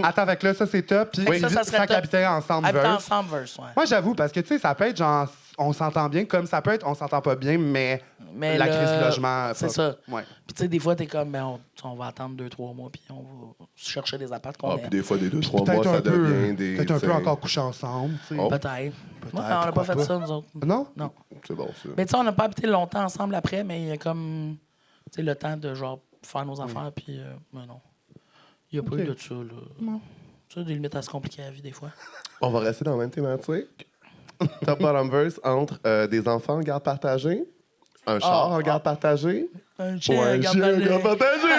Attends, avec là, ça, c'est top. Puis Oui, ça serait top. habiter ensemble, Habiter verse. ensemble, verse, ouais. Moi, j'avoue, parce que, tu sais, ça peut être genre, on s'entend bien, comme ça peut être, on s'entend pas bien, mais la là, crise du logement... c'est pas- ça. Ouais. Puis, tu sais, des fois, t'es comme, ben, on va attendre 2-3 mois, puis on va chercher des apparts qu'on Ah, aime. puis des fois, des 2-3 mois, Peut-être ça un peu, devient des... peut-être un tu peu sais. encore coucher ensemble, tu sais. Oh. Peut-être. Ouais, on n'a pas pourquoi fait pas. ça, nous autres. Non? Non. C'est bon, ça. Mais tu sais, on n'a pas habité longtemps ensemble après, mais il y a comme, tu sais, le temps de, genre, faire nos affaires, puis, mais non. Il n'y a pas eu de ça, là. Non. Tu sais, des limites à se compliquer la vie, des fois. On va rester dans la même thématique. Top bottom verse entre des enfants en garde partagée, un char en garde partagée, Un ou chien, un regarde chien en le- garde partagée.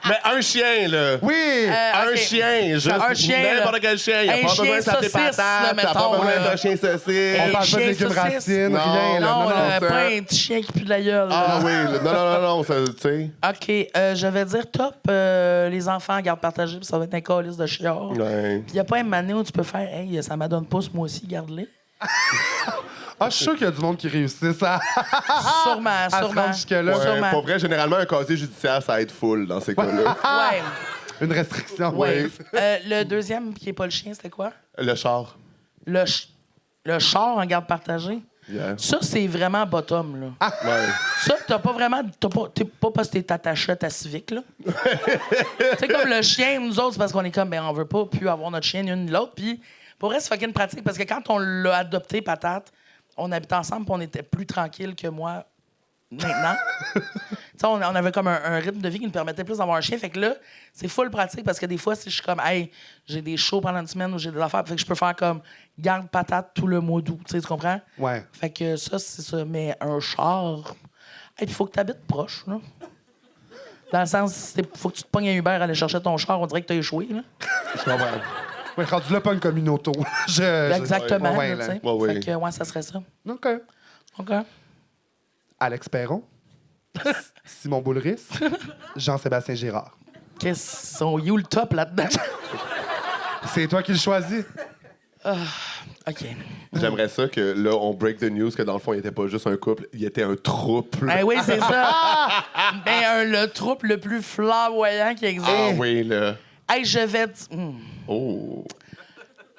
Mais un chien, là. Oui! Un ok. chien, juste Un chien, n'importe là. quel chien. Il a Un pas chien besoin de sa saucisse, patate, là, t'as pas mettons, besoin là. d'un chien saucisse. On Un parle pas chien de légumes saucisse. racines, Non, rien, là. Non, Non, là, ça. pas un petit chien qui pue de la gueule. là. Ah oui, là. non, ça, tu sais. OK, je vais dire top, les enfants en garde partagée, puis ça va être un calice de chiard. Ouais. Puis il n'y a pas une année où tu peux faire, hey, ça m'adonne pas, moi aussi, garde-les. Ah, je suis sûr qu'il y a du monde qui réussit ça. Sûrement, à se sûrement. rendre jusque-là. Ouais, Sûrement. pour vrai, généralement, un casier judiciaire, ça aide full dans ces cas-là. Ouais. Une restriction. Ouais. Oui. Le deuxième, qui n'est pas le chien, c'était quoi? Le char. Le char en garde partagée. Yeah. Ça, c'est vraiment bottom, là. Ouais. Ça, t'as pas vraiment. T'es pas parce que t'es attaché à ta civique, là. C'est comme le chien, nous autres, c'est parce qu'on est comme, ben, on veut pas plus avoir notre chien ni une ni l'autre. Puis, pour vrai, c'est fucking pratique parce que quand on l'a adopté, Patate, on habitait ensemble puis on était plus tranquille que moi maintenant. Tu sais, on avait comme un rythme de vie qui nous permettait plus d'avoir un chien. Fait que là, c'est full pratique parce que des fois, si je suis comme, hey, j'ai des shows pendant une semaine ou j'ai des affaires, fait que je peux faire comme garde Patate tout le mois d'août. Tu sais, tu comprends? Ouais. Fait que ça, c'est ça. Mais un char. Et puis, il faut que tu habites proche, là. Dans le sens, il faut que tu te pognes un Uber aller chercher ton char, on dirait que tu as échoué, là. Je comprends. Oui, rendu là, pas une comme une auto. Exactement. ouais, là, là. tu sais. Ouais, ouais. Fait que, ouais, ça serait ça. OK. OK. Alex Perron. Simon Boulris. Jean-Sébastien Girard. Qu'est-ce sont you le top là-dedans? C'est toi qui le choisis. OK. J'aimerais ça que là, on break the news que dans le fond, il était pas juste un couple, il était un trouble. Eh oui, c'est ça. Ben, le troupe le plus flamboyant qui existe. Ah oui, là. Hey, je vais Oh.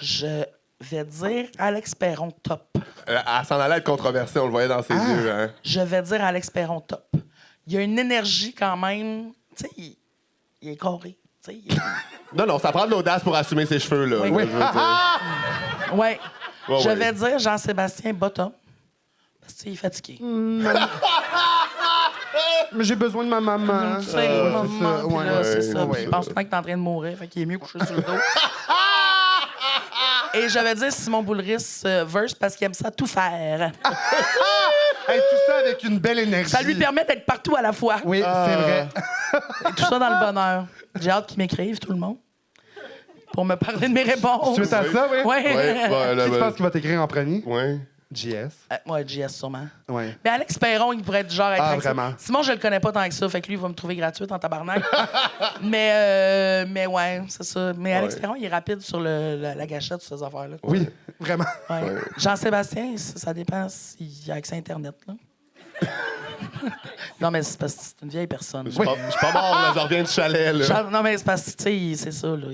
dire Alex Perron top. Elle s'en allait être controversée, on le voyait dans ses yeux. Hein. Je vais dire Alex Perron top. Il y a une énergie quand même. Tu sais, il est carré. Tu sais, Non, ça prend de l'audace pour assumer ses cheveux, là. Oui. Là, je veux dire. ouais. Ouais, Je ouais. vais dire Jean-Sébastien bottom. Parce qu'il est fatigué. Mais j'ai besoin de ma maman. Tu sais, Ouais, maman, c'est ça. puis Ouais, là, c'est ouais, ça. ouais. Puis il pense tout le temps que t'es en train de mourir, fait qu'il est mieux couché sur le dos. Et je vais dire Simon Boulris verse parce qu'il aime ça tout faire. Hey, tout ça avec une belle énergie. Ça lui permet d'être partout à la fois. Oui, c'est vrai. Et tout ça dans le bonheur. J'ai hâte qu'ils m'écrivent, tout le monde. pour me parler de mes réponses. Suite à ça, oui. Ouais. Qui tu penses qu'il va t'écrire en premier? Ouais. JS. Ouais, JS, sûrement. Ouais. Mais Alex Perron, il pourrait être du genre à être Ah, avec ça. vraiment? Simon, je le connais pas tant que ça, fait que lui, il va me trouver gratuite en tabarnak. mais ouais, c'est ça. Mais Alex Ouais. Perron, il est rapide sur la gâchette, sur ces affaires-là. Oui, vraiment. Ouais. Ouais. Jean-Sébastien, ça dépend s'il a accès à Internet, là. Non, mais c'est parce que c'est une vieille personne. Je suis pas mort, là. Je reviens du chalet, là. Non, mais c'est parce que, tu sais, c'est ça, là.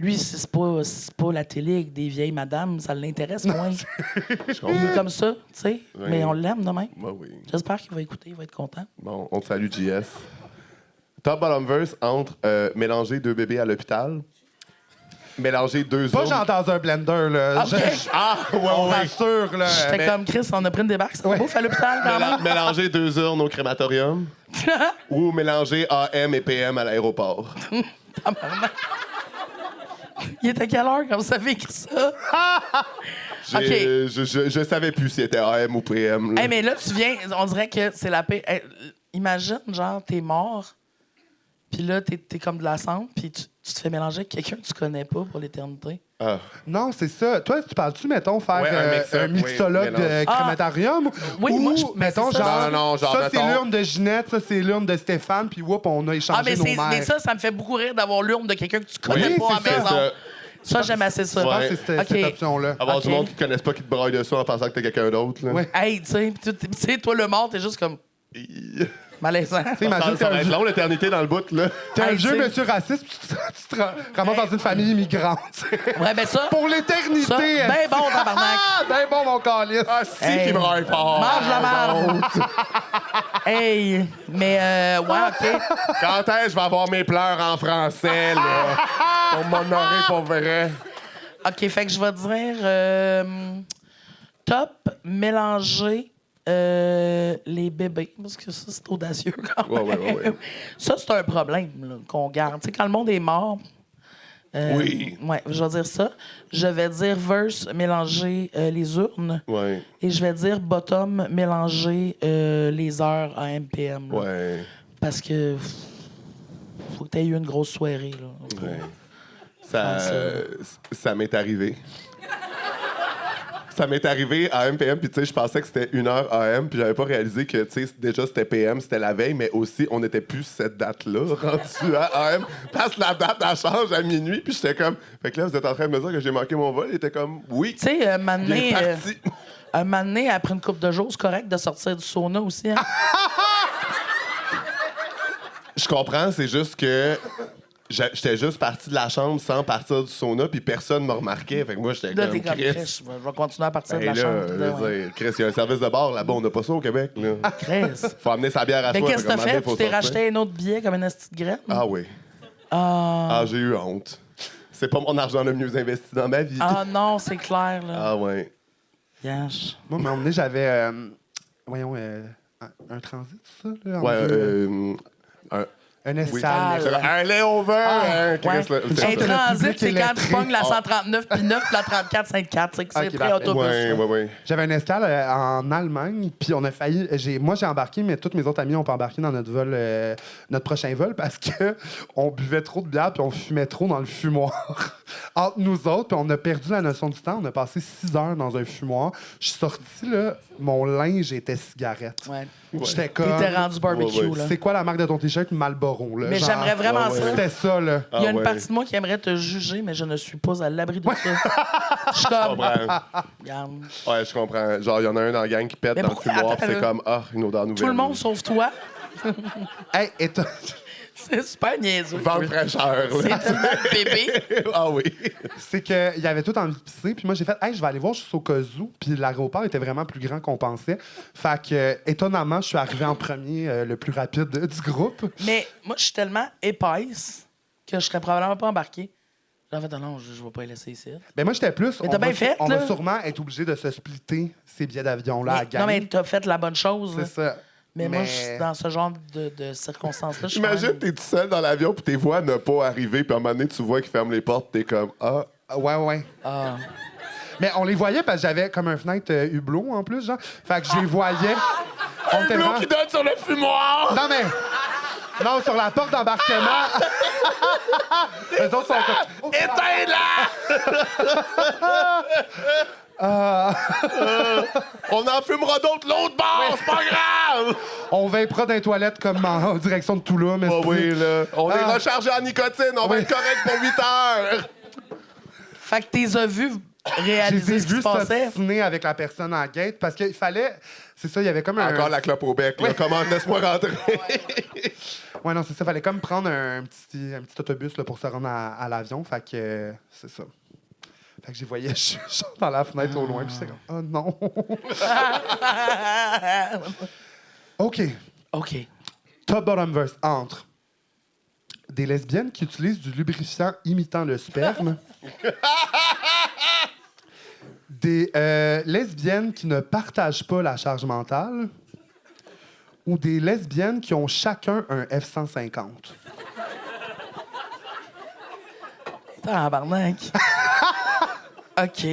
Lui, c'est pas la télé avec des vieilles madames, ça l'intéresse moins. Je Il est comprends. comme ça, tu sais. Oui. Mais on l'aime demain. Bah oui. J'espère qu'il va écouter, il va être content. Bon, on te salue, JS. Top bottom verse entre mélanger 2 bébés à l'hôpital, mélanger 2 Pas urnes. genre dans un blender, là. OK. On rassure, là. J'étais mais- comme Chris, on a pris une débarque, c'est beau, à l'hôpital quand même. Mélanger 2 urnes au crématorium ou mélanger AM et PM à l'aéroport. Il était quelle heure quand vous avez écrit ça? Je savais plus si c'était AM ou PM. Là. Hey, mais là, tu viens, on dirait que c'est la paix. Hey, imagine, genre, t'es mort, puis là, t'es comme de la cendre, puis tu te fais mélanger avec quelqu'un que tu connais pas pour l'éternité. Ah. Non, c'est ça. Toi, tu parles-tu, mettons, faire Ouais, un mix-up, un mixologue oui, de mélange. crématorium? Oui, ou, moi, mettons, c'est ça. genre, Non, genre, ça, c'est mettons- l'urne de Ginette, ça, c'est l'urne de Stéphane, puis whoop, on a échangé Mais, nos mères. mais ça me fait beaucoup rire d'avoir l'urne de quelqu'un que tu connais Oui, pas à la c'est ça. maison. Ça, j'aime assez ça. Je pense Ouais. que c'est cette OK. option-là. Avoir Ok. du monde qui ne connaisse pas, qui te braille dessus en pensant que t'es quelqu'un d'autre. Là. Ouais. Hey, tu sais, toi, le mort, t'es juste comme malaisant. Tu sais, imagine, Ça va être long, l'éternité dans le bout. Là. t'es un Hey, vieux tu sais- monsieur raciste, puis tu te ramasses dans une famille immigrante. Ouais, ben ça, Pour l'éternité! ça, ben bon, tabarnak. Ah, ben bon, mon calice! Ah, si, Hey. qui braille fort. Mange la marde. Hey, mais ouais, OK. Quand est-ce que je vais avoir mes pleurs en français, là? Pour m'honorer pour vrai. OK, fait que je vais dire top, mélanger les bébés. Parce que ça, c'est audacieux quand même. Ouais. Ça, c'est un problème là, qu'on garde. Tu sais, quand le monde est mort... Oui. Ouais, je vais dire ça. Je vais dire verse, mélanger les urnes. Ouais, Et je vais dire bottom, mélanger les heures à MPM. là. ouais, Parce que faut que tu aies eu une grosse soirée. Là. ouais. Ah, Ça m'est arrivé. Ça m'est arrivé à MPM, puis tu sais, je pensais que c'était 1h AM, puis j'avais pas réalisé que, tu sais, déjà c'était PM, c'était la veille, mais aussi, on n'était plus cette date-là, rendu à AM, parce que la date, elle change à minuit, puis j'étais comme... Fait que là, vous êtes en train de me dire que j'ai manqué mon vol? Il était comme, oui, Tu sais, il est parti. un moment donné, après une couple de jours, c'est correct de sortir du sauna aussi. Hein? Je comprends, c'est juste que... J'étais juste parti de la chambre sans partir du sauna, puis personne me remarquait. Fait que moi, j'étais Là, comme t'es comme Chris. Chris, je vais continuer à partir de Ben la là, chambre. je Là, veux ouais. dire, Chris, il y a un service de bar là-bas, on n'a pas ça au Québec. Là. Chris. Faut amener sa bière à Mais soi. qu'est-ce que t'as comme fait? demander, faut Tu t'es sortir. racheté un autre billet comme une petite graine? Ah oui. Ah, j'ai eu honte. C'est pas mon argent le mieux investi dans ma vie. Ah non, c'est clair. Là. Ah ouais. Yash. Moi, à un moment donné, j'avais... voyons, un transit, ça? Là, Ouais, un oui. escale. Un layover. Ouais. Chris, là, c'est Un sorte de ça. transit, public c'est quand tu électrique. pognes la 139 puis 9 puis la 34 54. C'est que c'est Ok, prêt parfait. autobus. Ouais, là. ouais. J'avais un escale en Allemagne, puis on a failli. Moi, j'ai embarqué, mais tous mes autres amis n'ont pas embarqué dans notre vol, notre prochain vol, parce que on buvait trop de bière, puis on fumait trop dans le fumoir entre nous autres, puis on a perdu la notion du temps. On a passé 6 heures dans un fumoir. Je suis sorti là, mon linge était cigarette. Ouais. J'étais comme. T'étais rendu barbecue, Ouais. là. C'est quoi la marque de ton t-shirt Marlboro là? Mais Genre, j'aimerais vraiment ça. C'était ça là. Il y a Ah une ouais. partie de moi qui aimerait te juger, mais je ne suis pas à l'abri de ça. Je suis Je comme. comprends. Regarde. Ouais, je comprends. Genre, il y en a un dans la gang qui pète Mais dans le pourquoi? fumoir, Attends, puis c'est là. comme, ah, une odeur nouvelle. Tout le monde sauf toi. Hey, et toi- C'est super niaiseux. Vent de fraîcheur, C'est là. tellement bébé. Ah oui. c'est qu'il y avait tout envie de pisser. Puis moi, j'ai fait, hey, je vais aller voir juste au cas où. Puis l'aéroport était vraiment plus grand qu'on pensait. Fait que, étonnamment, je suis arrivé en premier, le plus rapide du groupe. Mais moi, je suis tellement épaisse que je serais probablement pas embarqué. En fait, non, je vais pas les laisser ici. Ben moi, j'étais plus. Mais t'as bien fait, on là. va sûrement être obligé de se splitter ces billets d'avion-là à gang. Non, mais t'as fait la bonne chose. C'est là. ça. Mais moi, je suis dans ce genre de circonstances-là. je suis Imagine, quand même- t'es tout seul dans l'avion, puis tes voix ne pas arriver, puis à un moment donné, tu vois qu'ils ferment les portes, t'es comme, ah. Ouais. Ah. Mais on les voyait parce que j'avais comme un fenêtre hublot en plus, genre. Fait que je les voyais. On était L'eau vraiment- qui donne sur le fumoir! Non, mais. Non, sur la porte d'embarquement. Les autres sont comme... Éteins-la! On en fumera d'autres l'autre bord, c'est pas grave! On vapera dans les toilettes comme en direction de Toula, mais Oh oui, là. On est Ah. rechargé en nicotine, on va Oui. être correct pour 8 heures! Fait que t'es as vus je réaliser les ai ce qui vus se passait. s'obstiner avec la personne en gate parce qu'il fallait... C'est ça, il y avait comme un... Encore la clope au bec, là. Comment, laisse-moi rentrer. Ouais, non, c'est ça. Fallait comme prendre un petit autobus là, pour se rendre à l'avion. Fait que c'est ça. Fait que j'y voyais je dans la fenêtre au loin. Puis j'étais comme, oh non. OK. OK. Top bottom verse entre des lesbiennes qui utilisent du lubrifiant imitant le sperme. Des lesbiennes qui ne partagent pas la charge mentale. Ou des lesbiennes qui ont chacun un F-150. Tabarnak. OK.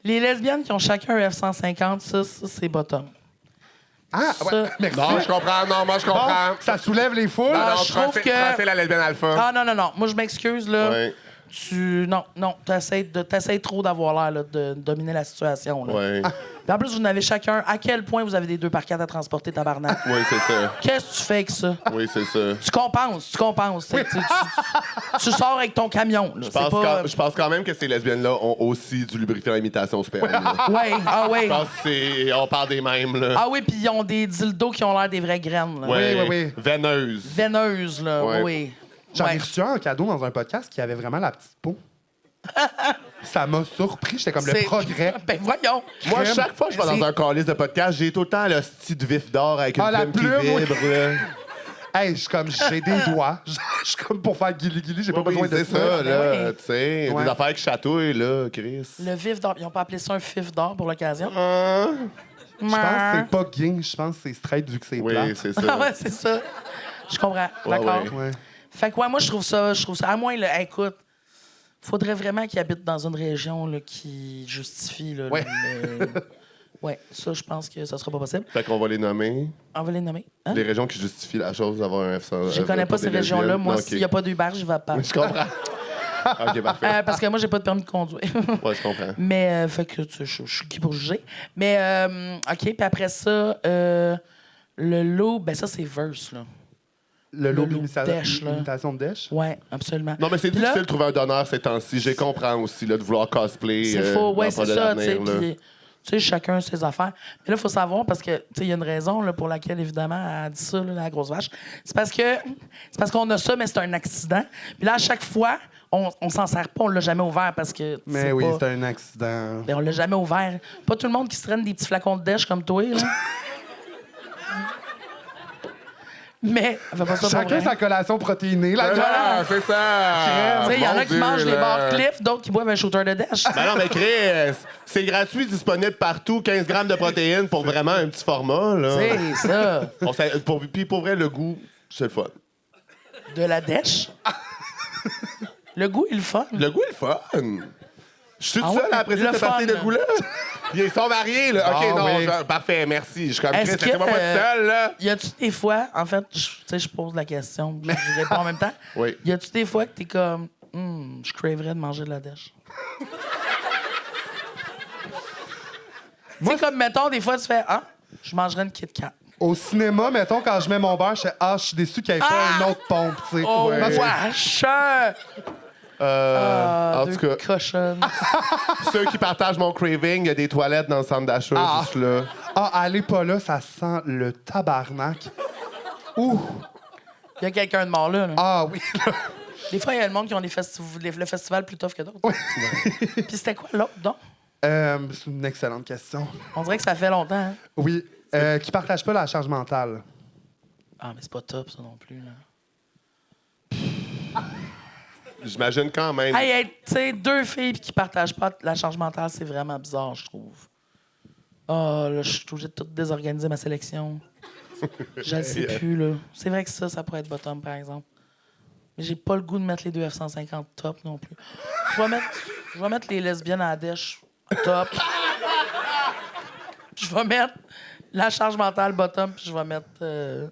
Les lesbiennes qui ont chacun un F-150, ça c'est bottom. Ah, Ça- ouais, merci. Non, je comprends. Non, moi, je Bon, comprends. ça soulève les foules. Ah, non, je trouve que- Tracé la lesbienne alpha. Ah non. Moi, je m'excuse, là. Ouais. Non, t'essayes trop d'avoir l'air là, de dominer la situation. Là. Ouais. Puis en plus, vous en avez chacun. À quel point vous avez des 2x4 à transporter, tabarnak? Oui, c'est ça. Qu'est-ce que tu fais avec ça? Oui, c'est ça. Tu compenses. Tu sors avec ton camion. Là. Je pense quand même que ces lesbiennes-là ont aussi du lubrifiant imitation sperme. là. Ouais, ah ouais. Je pense que on parle des mêmes, là. Ah oui, puis ils ont des dildos qui ont l'air des vraies graines. Là. Oui, oui. Veineuse. Veineuses, là. Ouais. Oui. J'en ai Ouais. reçu un en cadeau dans un podcast qui avait vraiment la petite peau. Ça m'a surpris. J'étais comme le C'est- progrès. Ben voyons. Moi, Crème. chaque fois que je vais dans C'est- un calice de podcast, j'ai tout le temps le style de vif d'or avec une Ah, la plume qui plume, oui. vibre. là. Hey, j'ai des doigts. Je suis comme pour faire guili-guili. J'ai pas Oui, besoin de c'est ça, là. Oui. Tu sais, Ouais. des affaires qui chatouillent, là, Chris. Le vif d'or. Ils ont pas appelé ça un fif d'or pour l'occasion? Ah. Je pense que c'est pas gay. Je pense que c'est straight vu que c'est Oui, plat. c'est ça. Ah ouais, c'est ça. Je comprends. D'accord. ouais. Ouais. Fait que ouais, moi, je trouve ça. À moins, là, écoute, faudrait vraiment qu'ils habitent dans une région là, qui justifie. Là, Ouais. Ouais, ça, je pense que ça sera pas possible. Fait qu'on va les nommer. On va les nommer. Hein? Les régions qui justifient la chose d'avoir un F100. Je connais pas ces régions-là. Moi, s'il n'y a pas. pas d'Uber, je vais pas. Je comprends. OK, parfait. Parce que moi, j'ai pas de permis de conduire. Ouais, je comprends. Mais, fait que je suis qui pour juger. Mais, OK, puis après ça, le lot, ben ça, c'est verse, là. Le lot lot dèche, là. d'imitation de dèche. Ouais, absolument. Non, mais c'est Puis là, difficile de trouver un donneur ces temps-ci. Je comprends aussi là, de vouloir cosplay. C'est faux, ouais, c'est de ça, tu sais. l'avenir, là. Puis, tu sais, chacun ses affaires. Mais là, il faut savoir, parce que, tu sais, il y a une raison là, pour laquelle, évidemment, elle dit ça, là, la grosse vache. C'est parce qu'on a ça, mais c'est un accident. Puis là, à chaque fois, on s'en sert pas, on l'a jamais ouvert parce que. Mais c'est oui, pas... c'est un accident. Ben, on l'a jamais ouvert. Pas tout le monde qui se traîne des petits flacons de dèche comme toi, là. Mais, elle fait pas ça pour Chacun vrai. sa collation protéinée. La Ah, c'est ça! Tu sais, il y en Mon a qui Dieu, mangent des là. bars Cliff, d'autres qui boivent un shooter de dèche. Ben non, mais Chris, c'est gratuit, disponible partout. 15 grammes de protéines pour vraiment un petit format. Là. C'est ça. Puis pour vrai, le goût, c'est le fun. De la dèche. Le goût est le fun. Le goût est le fun. Je suis tout Ah seul ouais, à apprécier le cette partie fun. de goût-là. Ils sont variés, là. OK, Ah non, oui. parfait, merci. Je suis comme Est-ce Chris, laissez-moi que, pas tout seul, là. Y a-tu des fois, en fait, tu sais, je pose la question, puis je réponds en même temps. Oui. Y a-tu des fois que t'es comme, je craverais de manger de la dèche? Tu sais, comme, mettons, des fois, tu fais, je mangerais une Kit Kat. Au cinéma, mettons, quand je mets mon beurre, je fais je suis déçu qu'il n'y ait pas Ah! une autre pompe, tu sais. Oh, Parce que- wesh! En Deux tout cas, cochonnes. ceux qui partagent mon craving, il y a des toilettes dans le centre d'achat, Ah. juste là. allez pas là, ça sent le tabarnak. Ouh! Il y a quelqu'un de mort là. là. Ah oui, là. Des fois, il y a le monde qui ont le festival plus tough que d'autres. Puis c'était quoi l'autre, donc? C'est une excellente question. On dirait que ça fait longtemps. Hein? Oui. Qui partagent pas la charge mentale. Ah, mais c'est pas top, ça non plus. Là. J'imagine quand même. Hey, tu sais, deux filles qui partagent pas la charge mentale, c'est vraiment bizarre, je trouve. Ah, là, je suis obligée de tout désorganiser ma sélection. Je le sais plus, là. C'est vrai que ça pourrait être bottom, par exemple. Mais j'ai pas le goût de mettre les deux F-150 top non plus. Je vais mettre les lesbiennes à la dèche top. Je vais mettre la charge mentale bottom, puis je vais mettre...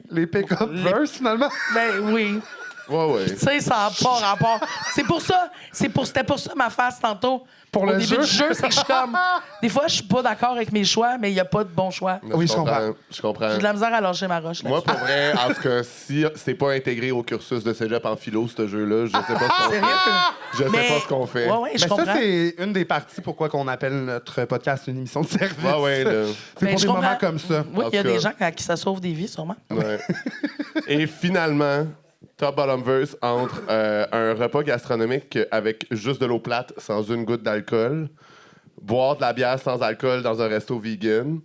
Les pick-up verse, finalement. Ben oui. Ouais. Tu sais, ça n'a pas rapport. C'était pour ça ma face tantôt. Pour Au le début jeu? du jeu, c'est que je suis comme... Des fois, je suis pas d'accord avec mes choix, mais il n'y a pas de bon choix. Oui, je comprends. Je comprends. J'ai de la misère à lâcher ma roche. Moi, pour vrai, en tout cas, si c'est pas intégré au cursus de cégep en philo, ce jeu-là, je sais pas ce qu'on fait. Je sais pas ce qu'on fait. Ouais, je Mais comprends. ça, c'est une des parties pourquoi qu'on appelle notre podcast une émission de service. Ouais, là. C'est Mais pour je des comprends. moments comme ça. Oui, En il y a tout des cas. gens à qui ça sauve des vies, sûrement. Ouais. Et finalement, Top Bottom Verse entre un repas gastronomique avec juste de l'eau plate sans une goutte d'alcool, boire de la bière sans alcool dans un resto vegan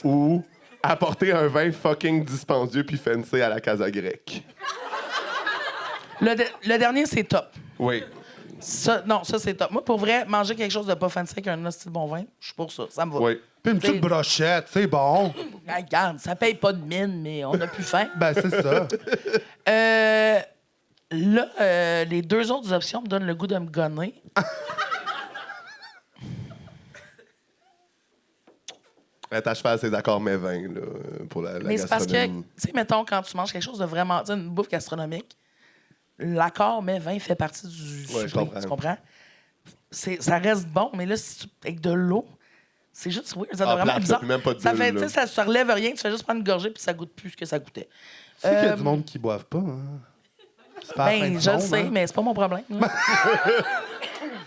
ou apporter un vin fucking dispendieux puis fancy à la casa grecque. Le dernier, c'est top. Oui. Ça, c'est top. Moi, pour vrai, manger quelque chose de pas fancy avec un hostie de bon vin, je suis pour ça. Ça me va. Oui. Puis une petite brochette, c'est bon. Ah, regarde, ça paye pas de mine, mais on a plus faim. Ben, c'est ça. Là, les deux autres options me donnent le goût de me gonner. À cheval ses accords mais vins là, pour la Mais c'est parce que, tu gastronomie. sais, mettons, quand tu manges quelque chose de vraiment, tu sais, une bouffe gastronomique, l'accord mais vin fait partie du Ouais, je souper, comprends. tu comprends? Ça reste bon, mais là, si tu, avec de l'eau, c'est juste weird. Ça doit Ah, vraiment plate, être bizarre. là, puis même pas de ça bulle, fait, tu là. sais, ça relève rien, tu fais juste prendre une gorgée puis ça goûte plus ce que ça goûtait. Tu sais qu'il y a du monde qui boivent pas. Hein? C'est pas la fin Ben, du je le monde, sais, hein? mais c'est pas mon problème. là.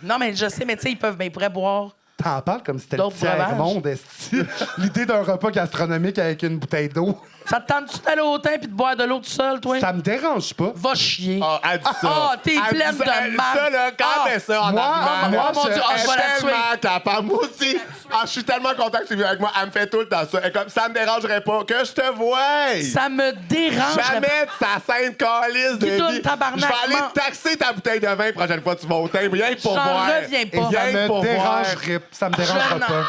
Non, mais je sais, mais tu sais, ils pourraient boire. T'en parles comme si c'était le D'autres breuvages. tiers-monde, esti. L'idée d'un repas gastronomique avec une bouteille d'eau, Ça te tente-tu d'aller au thym puis de boire de l'eau tout seul, toi? ça me dérange pas. Va chier. Ah, elle dit ça. Ah, t'es Elle pleine dit ça. de marde. Ça, là, quand Ah, elle met ça en moi, argument, moi, mon Dieu, elle je vais la est tuer. tellement capable. Moi aussi, je suis tellement content que tu viennes avec moi. Elle me fait tout le temps ça. Et comme ça me dérangerait pas que je te voie. Ça me dérange. Jamais de sa sainte calice de Guidoune, vie. tabarnak, Je vais aller man. taxer ta bouteille de vin la prochaine fois que tu vas au thym. Rien que pour J'en voir. reviens Et pas. ça Rien que pour me voir. dérangerait. Ça me Je dérangera n'en- pas.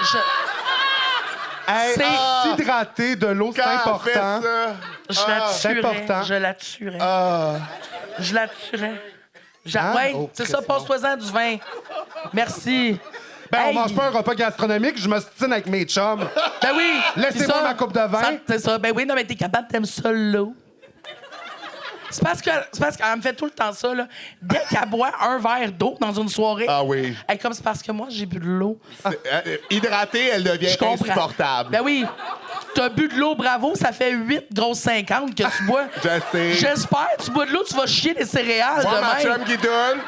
Hey, C'est- s'hydrater de l'eau, c'est Quand elle fait important. ça. Je la c'est tuerais. important. Je la tuerais. Ah. Je la tuerais. Hein? Ouais, Oh, c'est ça, Christ, passe-toi-en du vin. Merci. Ben, Hey. on mange pas un repas gastronomique, je me stine avec mes chums. Ben oui. Laissez-moi c'est ça. ma coupe de vin. C'est ça. Ben oui, non, mais t'es capable, t'aimes ça l'eau. C'est parce qu'elle me fait tout le temps ça, là. Dès qu'elle boit un verre d'eau dans une soirée, Ah oui. elle est comme c'est parce que moi, j'ai bu de l'eau. Hydratée, elle devient Je comprends. insupportable. Ben oui. T'as bu de l'eau, bravo, ça fait 8 grosses 50 que tu bois. Je sais. J'espère, tu bois de l'eau, tu vas chier des céréales Moi, ma demain. chum qui donne.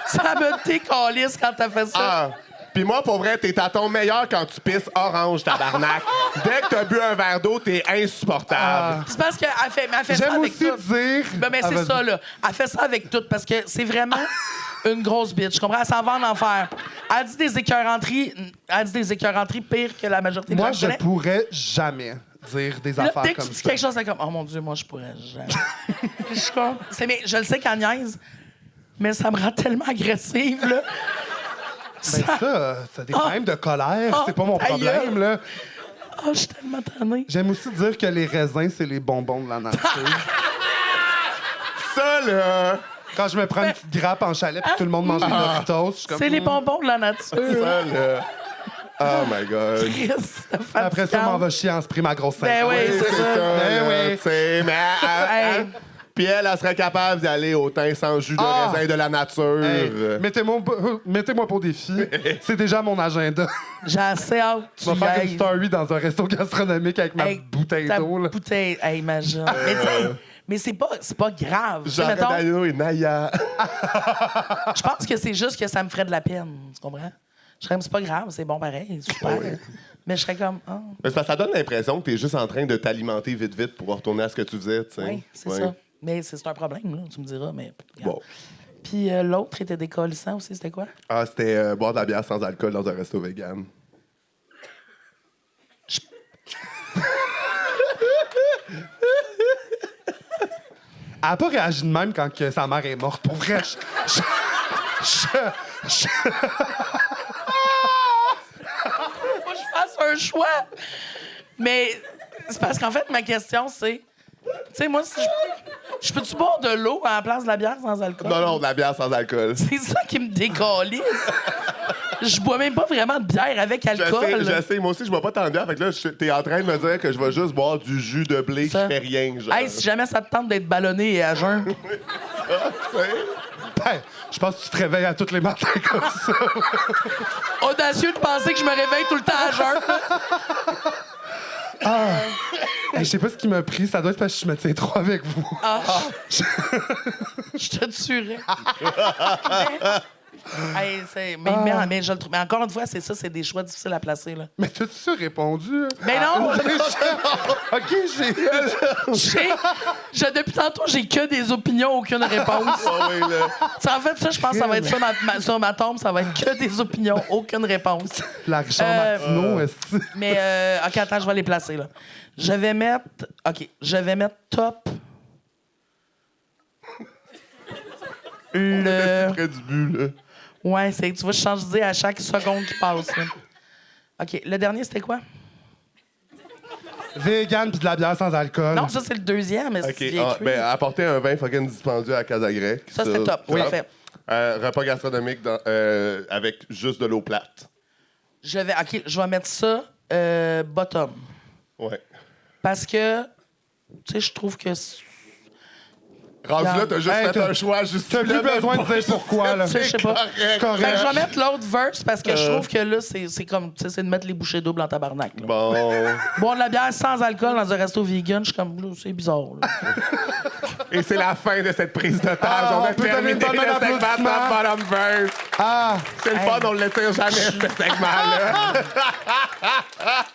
Ça me décalisse quand t'as fait ça. Ah. Puis moi, pour vrai, t'es à ton meilleur quand tu pisses orange, tabarnak. Dès que t'as bu un verre d'eau, t'es insupportable. C'est parce qu'elle fait ça J'aime avec aussi tout. dire. Ben, mais Ah, c'est vas-y. ça, là. Elle fait ça avec tout parce que c'est vraiment une grosse bitch. Je comprends? Elle s'en va en enfer. Elle dit des écœuranteries pires que la majorité des Moi, gens que je connais. pourrais jamais dire des Là, affaires dès que comme tu dis ça. quelque chose, c'est comme, oh mon Dieu, moi, je pourrais jamais. Je suis comme, mais je le sais qu'elle niaise, mais ça me rend tellement agressive, là. Ben ça a des problèmes de colère, Ah, c'est pas mon ta problème, gueule. là. Oh, je suis tellement tannée. J'aime aussi dire que les raisins, c'est les bonbons de la nature. Ça, là. Quand je me prends une petite grappe en chalet puis tout le monde mange des Doritos, je suis comme... C'est les bonbons de la nature. Ça, là. Oh my God. Christ, Après ça, on m'en va chier en spray ma grosse Ben 50. oui, Oui, c'est ça. là, Ben oui. tu sais, mais Hey. puis elle serait capable d'aller au thym sans jus de Ah. raisin de la nature. Hey, mettez-moi pour défi. C'est déjà mon agenda. J'ai assez hâte. Je vais faire une story dans un resto gastronomique avec ma bouteille d'eau. là. Bouteille, hey, imagine. Mais tu sais, mais c'est pas grave. Tu sais, Jean mettons, Dano et Naya. je pense que c'est juste que ça me ferait de la peine. Tu comprends? Je serais comme, c'est pas grave, c'est bon pareil, super. Mais je serais comme, ah, Mais c'est parce que ça donne l'impression que t'es juste en train de t'alimenter vite pour retourner à ce que tu faisais, tu sais. oui, c'est Ouais. ça. Mais c'est un problème, là, tu me diras. Mais, regarde. Bon. Puis l'autre était décollissant aussi, c'était quoi? Ah, c'était boire de la bière sans alcool dans un resto vegan. Elle n'a pas réagi de même quand que sa mère est morte. Pour vrai, je- Faut que je fasse un choix. Mais c'est parce qu'en fait, ma question, c'est... Tu sais, moi, si je peux-tu boire de l'eau à la place de la bière sans alcool? Non, de la bière sans alcool. C'est ça qui me décalisse. Je bois même pas vraiment de bière avec alcool. Je sais, moi aussi, je bois pas tant de bière. Fait que là, t'es en train de me dire que je vais juste boire du jus de blé qui Ça. fait rien, genre. Hey, si jamais ça te tente d'être ballonné et à jeun, Ben, je pense que tu te réveilles à tous les matins comme ça. audacieux de penser que je me réveille tout le temps à jeun. Hey, je sais pas ce qui m'a pris. Ça doit être parce que je me tiens trop avec vous. Je te tuerais. Hey, mais je le trouve. Mais encore une fois, c'est ça, c'est des choix difficiles à placer. Là. Mais t'as-tu répondu? Mais non! OK, Depuis tantôt, j'ai que des opinions, aucune réponse. Ah oui, là. En fait, ça, je pense que ça va être ça sur ma tombe. Ça va être que des opinions, aucune réponse. La Richard Martineau, est-ce que... Mais, OK, attends, je vais les placer, là. Je vais mettre top. Le. Près du but, là. Ouais, tu vois, je change d'idée à chaque seconde qui passe, là. OK, le dernier, c'était quoi? Vegan puis de la bière sans alcool. Non, ça, c'est le deuxième. Mais OK. c'est bien cru. Ben, apporter un vin fucking dispendieux à Casa Grecque. Ça, c'était top. Oui. Parfait. Repas gastronomique avec juste de l'eau plate. Je vais mettre ça bottom. Ouais. Parce que, tu sais, je trouve que... Rendu là, t'as juste Hey, fait t'as- un choix juste T'as plus besoin de dire pourquoi, là. Tu sais, je sais pas. C'est correct. Fait que je vais mettre l'autre verse parce que je trouve que là, c'est comme, tu sais, c'est de mettre les bouchées doubles en tabarnak. Là. Bon. Boire de la bière sans alcool dans un resto vegan, je suis comme, là, c'est bizarre. Là. Et c'est la fin de cette prise d'otage. Ah, on a on peut donner terminé une bonne le segment applaudissement. Top Bottom Verse. Ah! C'est le fun, on le tire jamais, ce segment-là.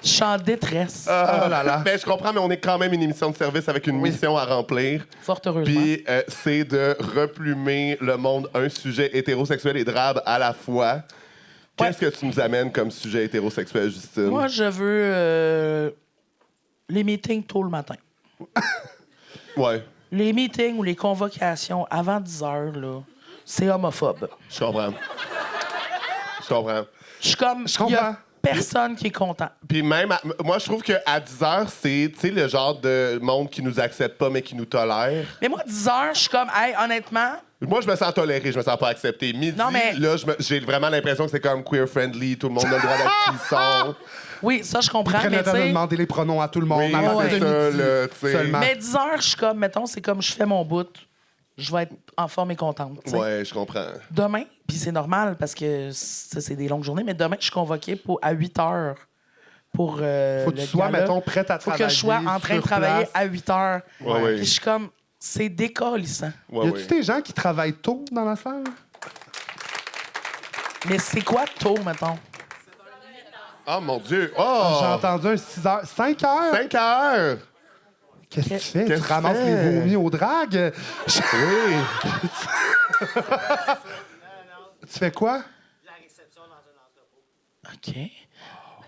Je suis en détresse, Oh là là. Mais je comprends, mais on est quand même une émission de service avec une mission à remplir. fort heureusement. Puis c'est de replumer le monde un sujet hétérosexuel et drabe à la fois. Qu'est-ce que tu nous amènes comme sujet hétérosexuel, Justine? Moi, je veux les meetings tôt le matin. Ouais, Les meetings ou les convocations avant 10 heures, là, c'est homophobe. je comprends. Je comprends. Je suis comme, Je il y a comprends. personne qui est content. Puis même, moi, je trouve qu'à 10 heures, c'est, tu sais, le genre de monde qui nous accepte pas, mais qui nous tolère. Mais moi, 10 heures, je suis comme, hey, honnêtement, Moi, je me sens toléré, je me sens pas accepté. Midi, Non, mais- là, j'ai vraiment l'impression que c'est comme queer-friendly, tout le monde a le droit d'être qui ils sont. oui, ça, je comprends, Prennent mais le tu temps de sais... demander les pronoms à tout le monde. Oui, avant ouais. de c'est ça, midi là, tu sais. seulement. Mais 10 heures, je suis comme, mettons, c'est comme je fais mon bout, je vais être en forme et contente. tu sais. Ouais, je comprends. Demain, puis c'est normal parce que ça, c'est des longues journées, mais demain, je suis convoquée à 8 heures pour. Faut que le tu sois, gala. mettons, prête à Faut travailler. que je sois en train de sur travailler place. à 8 heures. Ouais, ouais. Puis je suis comme, c'est décalissant. Ouais, Y a-tu ouais. des gens qui travaillent tôt dans la salle? Mais c'est quoi tôt, mettons? Oh mon Dieu! J'ai Oh! entendu un 6 heures. 5 heures? 5 heures! Qu'est-ce que tu fais? Qu'est-ce Tu que ramasses tu fais? les vomis au drague? Oui! Tu fais quoi? OK.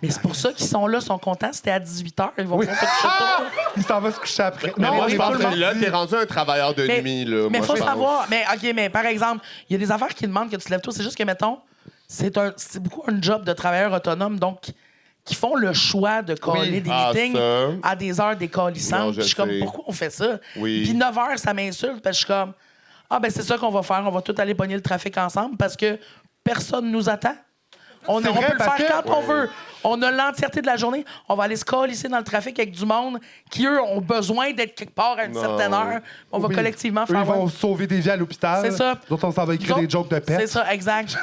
Mais c'est pour ça qu'ils sont là, sont contents. C'était à 18 heures. Ils vont pouvoir se coucher tôt. Il s'en va se coucher après. Mais moi, on je est pense tout le que monde là, dit- t'es rendu un travailleur de nuit, là. Mais moi, faut je pense. savoir. Mais OK, mais par exemple, il y a des affaires qui demandent que tu te lèves tôt. C'est juste que, mettons, c'est beaucoup un job de travailleur autonome, donc qui font le choix de coller des Ah, meetings ça. à des heures décalissantes. Non, je Puis je suis comme, sais. pourquoi on fait ça? Oui. Puis 9 heures, ça m'insulte parce que je suis comme, ah, ben c'est ça qu'on va faire. On va tous aller pogner le trafic ensemble parce que personne nous attend. On C'est peut vrai, le parce faire que- quand on veut. On a l'entièreté de la journée. On va aller se colisser dans le trafic avec du monde qui, eux, ont besoin d'être quelque part à une Non. certaine heure. On va Oui. collectivement Eux, faire... ils vont sauver des vies à l'hôpital. C'est ça. D'autres, on s'en va écrire Nous des autres, jokes de pète. C'est ça, exact.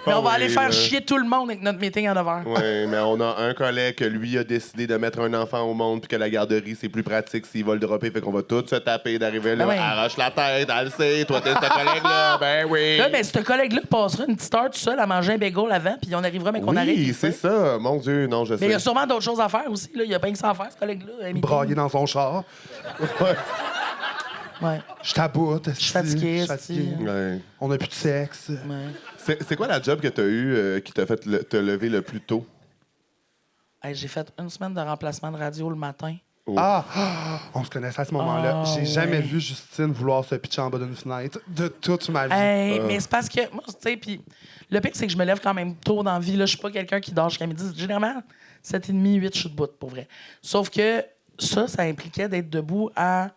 Mais on va oui, aller faire là. chier tout le monde avec notre meeting à 9 h. Oui, mais on a un collègue que lui a décidé de mettre un enfant au monde puis que la garderie, c'est plus pratique s'il va le dropper. Fait qu'on va tous se taper d'arriver là. Ben oui. Arrache la tête, elle le sait. Toi, t'es ce collègue-là. Ben oui. Là, ben, ce collègue-là passera une petite heure tout seul à manger un bagel avant, puis on arrivera, mais qu'on arrive. Oui, tu sais. c'est ça. Mon Dieu, non, je Mais il y a sais. sûrement d'autres choses à faire aussi. Là. Il y a pas que ça à faire, ce collègue-là. un meeting. Brailler dans son char. Ouais. Je taboute. Je suis fatigué, esti. Ouais. On n'a plus de sexe. Ouais. C'est quoi la job que t'as eu qui t'a fait te lever le plus tôt? Hey, j'ai fait une semaine de remplacement de radio le matin. Ah! On se connaissait à ce moment-là. Ah, J'ai jamais ouais. vu Justine vouloir se pitcher en bas d'une fenêtre de toute ma vie. Hey, mais c'est parce que, moi, tu sais, puis le pire, c'est que je me lève quand même tôt dans la vie. Là, je suis pas quelqu'un qui dort jusqu'à midi. Généralement, 7h30, 8, je suis debout, pour vrai. Sauf que ça impliquait d'être debout à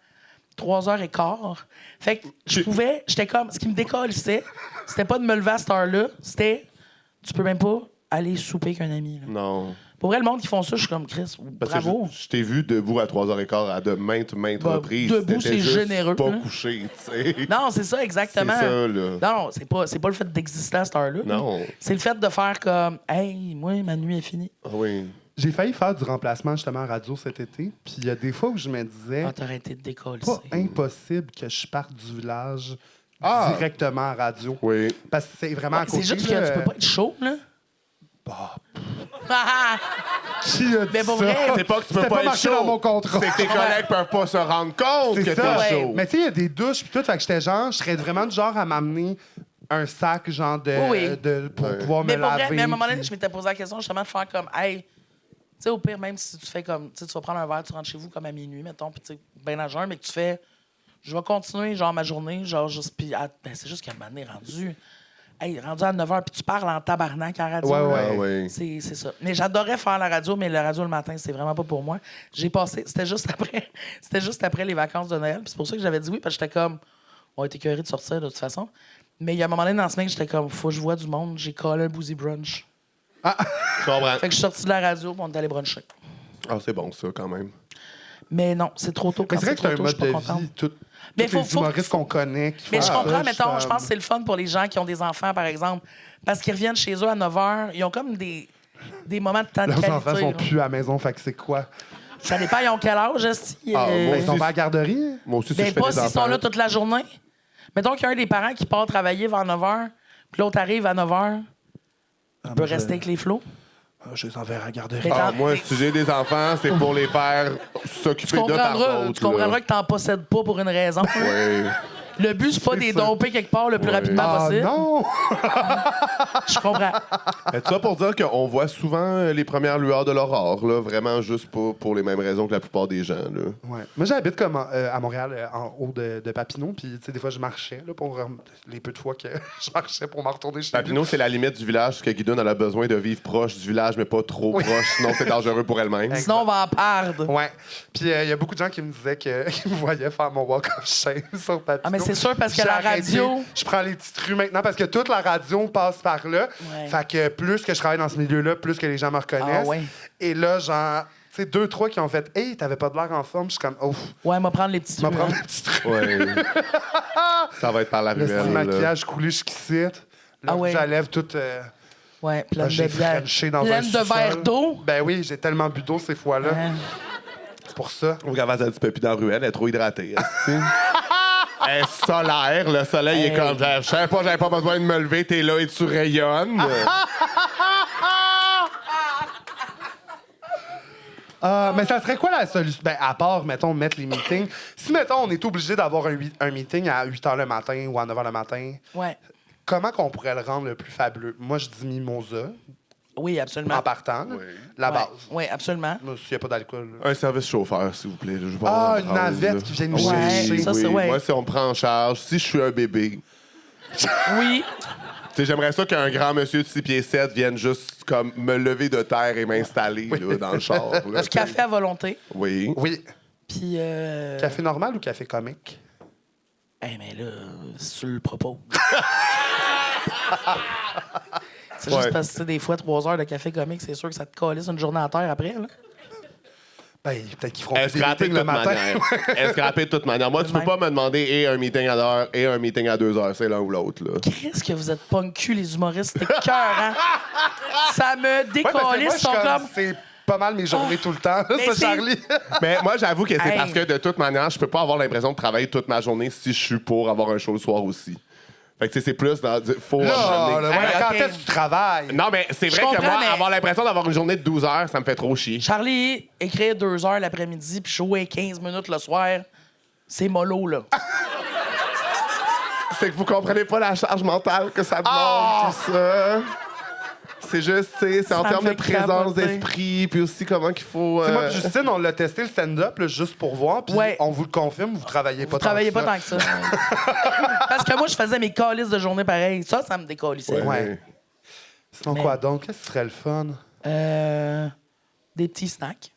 3h15. Fait que j'étais comme, ce qui me décollissait, c'était pas de me lever à cette heure-là, c'était tu peux même pas aller souper avec un ami. Là. Non. Pour vrai, le monde qui font ça, je suis comme Chris, Parce que bravo. je t'ai vu debout à 3h15 à de maintes Bah, reprises. debout, T'étais c'est juste généreux, pas là. couché, tu sais. Non, c'est ça, exactement. C'est ça, là. Non, c'est pas le fait d'exister à cette heure-là. là. Non. C'est le fait de faire comme, hey, moi, ma nuit est finie. Ah oui. J'ai failli faire du remplacement justement en radio cet été. Puis il y a des fois où je me disais, Ah, t'aurais été décollé. pas impossible que je parte du village Ah! directement en radio. Oui. Parce que c'est vraiment à côté. C'est juste que là. tu peux pas être chaud, là. Bah, Ah, qui a dit Mais pour ça? vrai, C'est pas que tu peux C'était pas pas être marqué chaud. dans mon contrat. C'est que tes collègues peuvent pas se rendre compte que C'est t'es ça. chaud. Mais tu sais, il y a des douches puis tout. Fait que j'étais genre, je serais vraiment du genre à m'amener un sac genre Oui. pour Ouais. pouvoir mais me pour laver. vrai, mais à un moment donné, puis- je m'étais posé la question justement de faire comme, hey, tu sais, au pire, même si tu fais comme, tu sais, tu vas prendre un verre, tu rentres chez vous comme à minuit, mettons, puis tu sais, ben à jeun, mais que tu fais, je vais continuer, genre, ma journée, genre, juste, puis ben, c'est juste qu'à un moment donné, rendu à 9h, puis tu parles en tabarnak à la radio. Ouais, là. ouais. Ah oui. C'est ça. Mais j'adorais faire la radio, mais la radio le matin, c'est vraiment pas pour moi. J'ai passé, c'était juste après les vacances de Noël, puis c'est pour ça que j'avais dit oui, parce que j'étais comme, on était écœurés de sortir de toute façon. Mais il y a un moment donné dans la semaine, j'étais comme, faut que je vois du monde, j'ai collé un boozy brunch. Je comprends. Fait que je suis sorti de la radio, puis on est allé bruncher. Ah, c'est bon, ça, quand même. Mais non, c'est trop tôt. Quand Mais c'est vrai que c'est un trop tôt, je mode suis de pas contente. vie. Tous Mais les faut- humoristes qu'on connaît. Qui Mais font je ça, comprends, suis mettons, je comme- pense que c'est le fun pour les gens qui ont des enfants, par exemple, parce qu'ils reviennent chez eux à 9h, ils ont comme des moments de temps de Leurs qualité. enfants sont là. plus à la maison, fait que c'est quoi? Ça dépend, ils ont quel âge, esti? Ah, moi Ben, ils sont aussi, pas à la garderie? Moi aussi, si Ben, je fais pas des s'ils sont enfants... là toute la journée. Mettons qu'il y a un des parents qui part travailler vers 9h, puis l'autre arrive à 9h, il peut rester avec les flots. Je les enverrai à la garderie. Mais Ah, quand- moi, si j'ai des enfants, c'est pour les faire Tu s'occuper d'eux par d'autres. tu comprendras là. que t'en possèdes pas pour une raison. Oui. Le but, c'est pas C'est des ça. domper quelque part le plus Ouais. rapidement Ah possible. non! Je comprends. Mais tout ça pour dire qu'on voit souvent les premières lueurs de l'aurore, là, vraiment juste pas pour les mêmes raisons que la plupart des gens. Là. Ouais. Moi, j'habite comme à Montréal, en haut de Papineau, puis tu sais, des fois, je marchais là, pour les peu de fois que je marchais pour me retourner chez nous. Papineau, c'est la limite du village, parce que Guidoune elle a besoin de vivre proche du village, mais pas trop Oui. proche, sinon c'est dangereux pour elle-même. Sinon, on va en perdre. Ouais. Puis il y a beaucoup de gens qui me disaient qu'ils me voyaient faire mon walk of shame sur Papineau. Ah, mais c'est sûr, parce que J'ai la arrêté. radio- Je prends les petites rues maintenant parce que toute la radio passe par là. Ouais. Fait que plus que je travaille dans ce milieu-là, plus que les gens me reconnaissent. Ah ouais. Et là, genre, tu sais, 2-3 qui ont fait « Hey, t'avais pas de l'air en forme. » Je suis comme « Oh, Ouais, on va prendre les petits je vais trucs. prendre hein. les petites rues. Ouais. Ça va être par la Le ruelle. petit là. maquillage coulé jusqu'ici. Là, Ah ouais. j'enlève tout... Ouais, pleine j'ai de bière. frenché dans un Pleine de sous-sol. verres d'eau. Ben oui, j'ai tellement bu d'eau ces fois-là. Hein. C'est pour ça. Regarde, elle a du pépi dans la ruelle, elle est trop hydratée. esti. Elle est solaire, le soleil est Hey. comme. Je savais pas, j'avais pas besoin de me lever, t'es là et tu rayonnes. Mais ça serait quoi la solution? Ben, à part, mettons, mettre les meetings. Si, mettons, on est obligé d'avoir un meeting à 8 h le matin ou à 9 h le matin, Ouais. comment qu'on pourrait le rendre le plus fabuleux? Moi, je dis mimosa, Oui, absolument. en partant, là. Oui. La Ouais. base. Oui, absolument. Moi, s'il n'y a pas d'alcool. là. Un service chauffeur, s'il vous plaît. Je veux pas Ah, en une prendre, navette là. qui vient nous Ouais, chercher. ça, c'est ouais. Moi, si on me prend en charge, si je suis un bébé, Oui. tu sais, j'aimerais ça qu'un grand monsieur de 6 pieds 7 vienne juste comme me lever de terre et m'installer là, dans le char. là. Du café à volonté. Oui. Oui. Puis. Café normal ou café comique? Mais là, si tu le proposes. C'est Ouais. juste parce que, tu sais, des fois, 3 heures de café comique, c'est sûr que ça te calisse une journée à terre après. Là. Ben, peut-être qu'ils feront plus des Escrapé meetings de le toute matin. manière. Escrapé de toute manière. Moi, tu peux Même. pas me demander et un meeting à l'heure et un meeting à 2 heures. C'est l'un ou l'autre. là. Qu'est-ce que vous êtes punk cul, les humoristes? C'est écœurant. Ça me Ouais, parce que moi, décalisse. je Ils suis sont comme, comme. c'est pas mal mes journées tout le temps, mais ça, c'est- Charlie. Mais moi, j'avoue que c'est Hey. parce que de toute manière, je peux pas avoir l'impression de travailler toute ma journée si je suis pour avoir un show le soir aussi. Fait que tu sais, c'est plus dans. Faut Là, amener- là, Hey, quand ok. est-ce que tu travailles? Non, mais c'est Je vrai que comprends, moi, mais- avoir l'impression d'avoir une journée de 12 heures, ça me fait trop chier. Charlie, écrire 2 heures l'après-midi puis jouer 15 minutes le soir, c'est mollo, là. C'est que vous comprenez pas la charge mentale que ça demande, tout ça. C'est juste, tu sais, c'est en Ça termes me de présence capoter. d'esprit, puis aussi comment qu'il faut. Tu sais, moi, puis Justine, on l'a testé le stand-up là, juste pour voir, puis Ouais. on vous le confirme, vous travaillez pas Vous travaillez tant pas que ça. tant que ça. Parce que moi, je faisais mes calices de journée pareil. Ça me décalissait. Ouais. Sinon, Mais- quoi donc? Qu'est-ce qui serait le fun? Des petits snacks.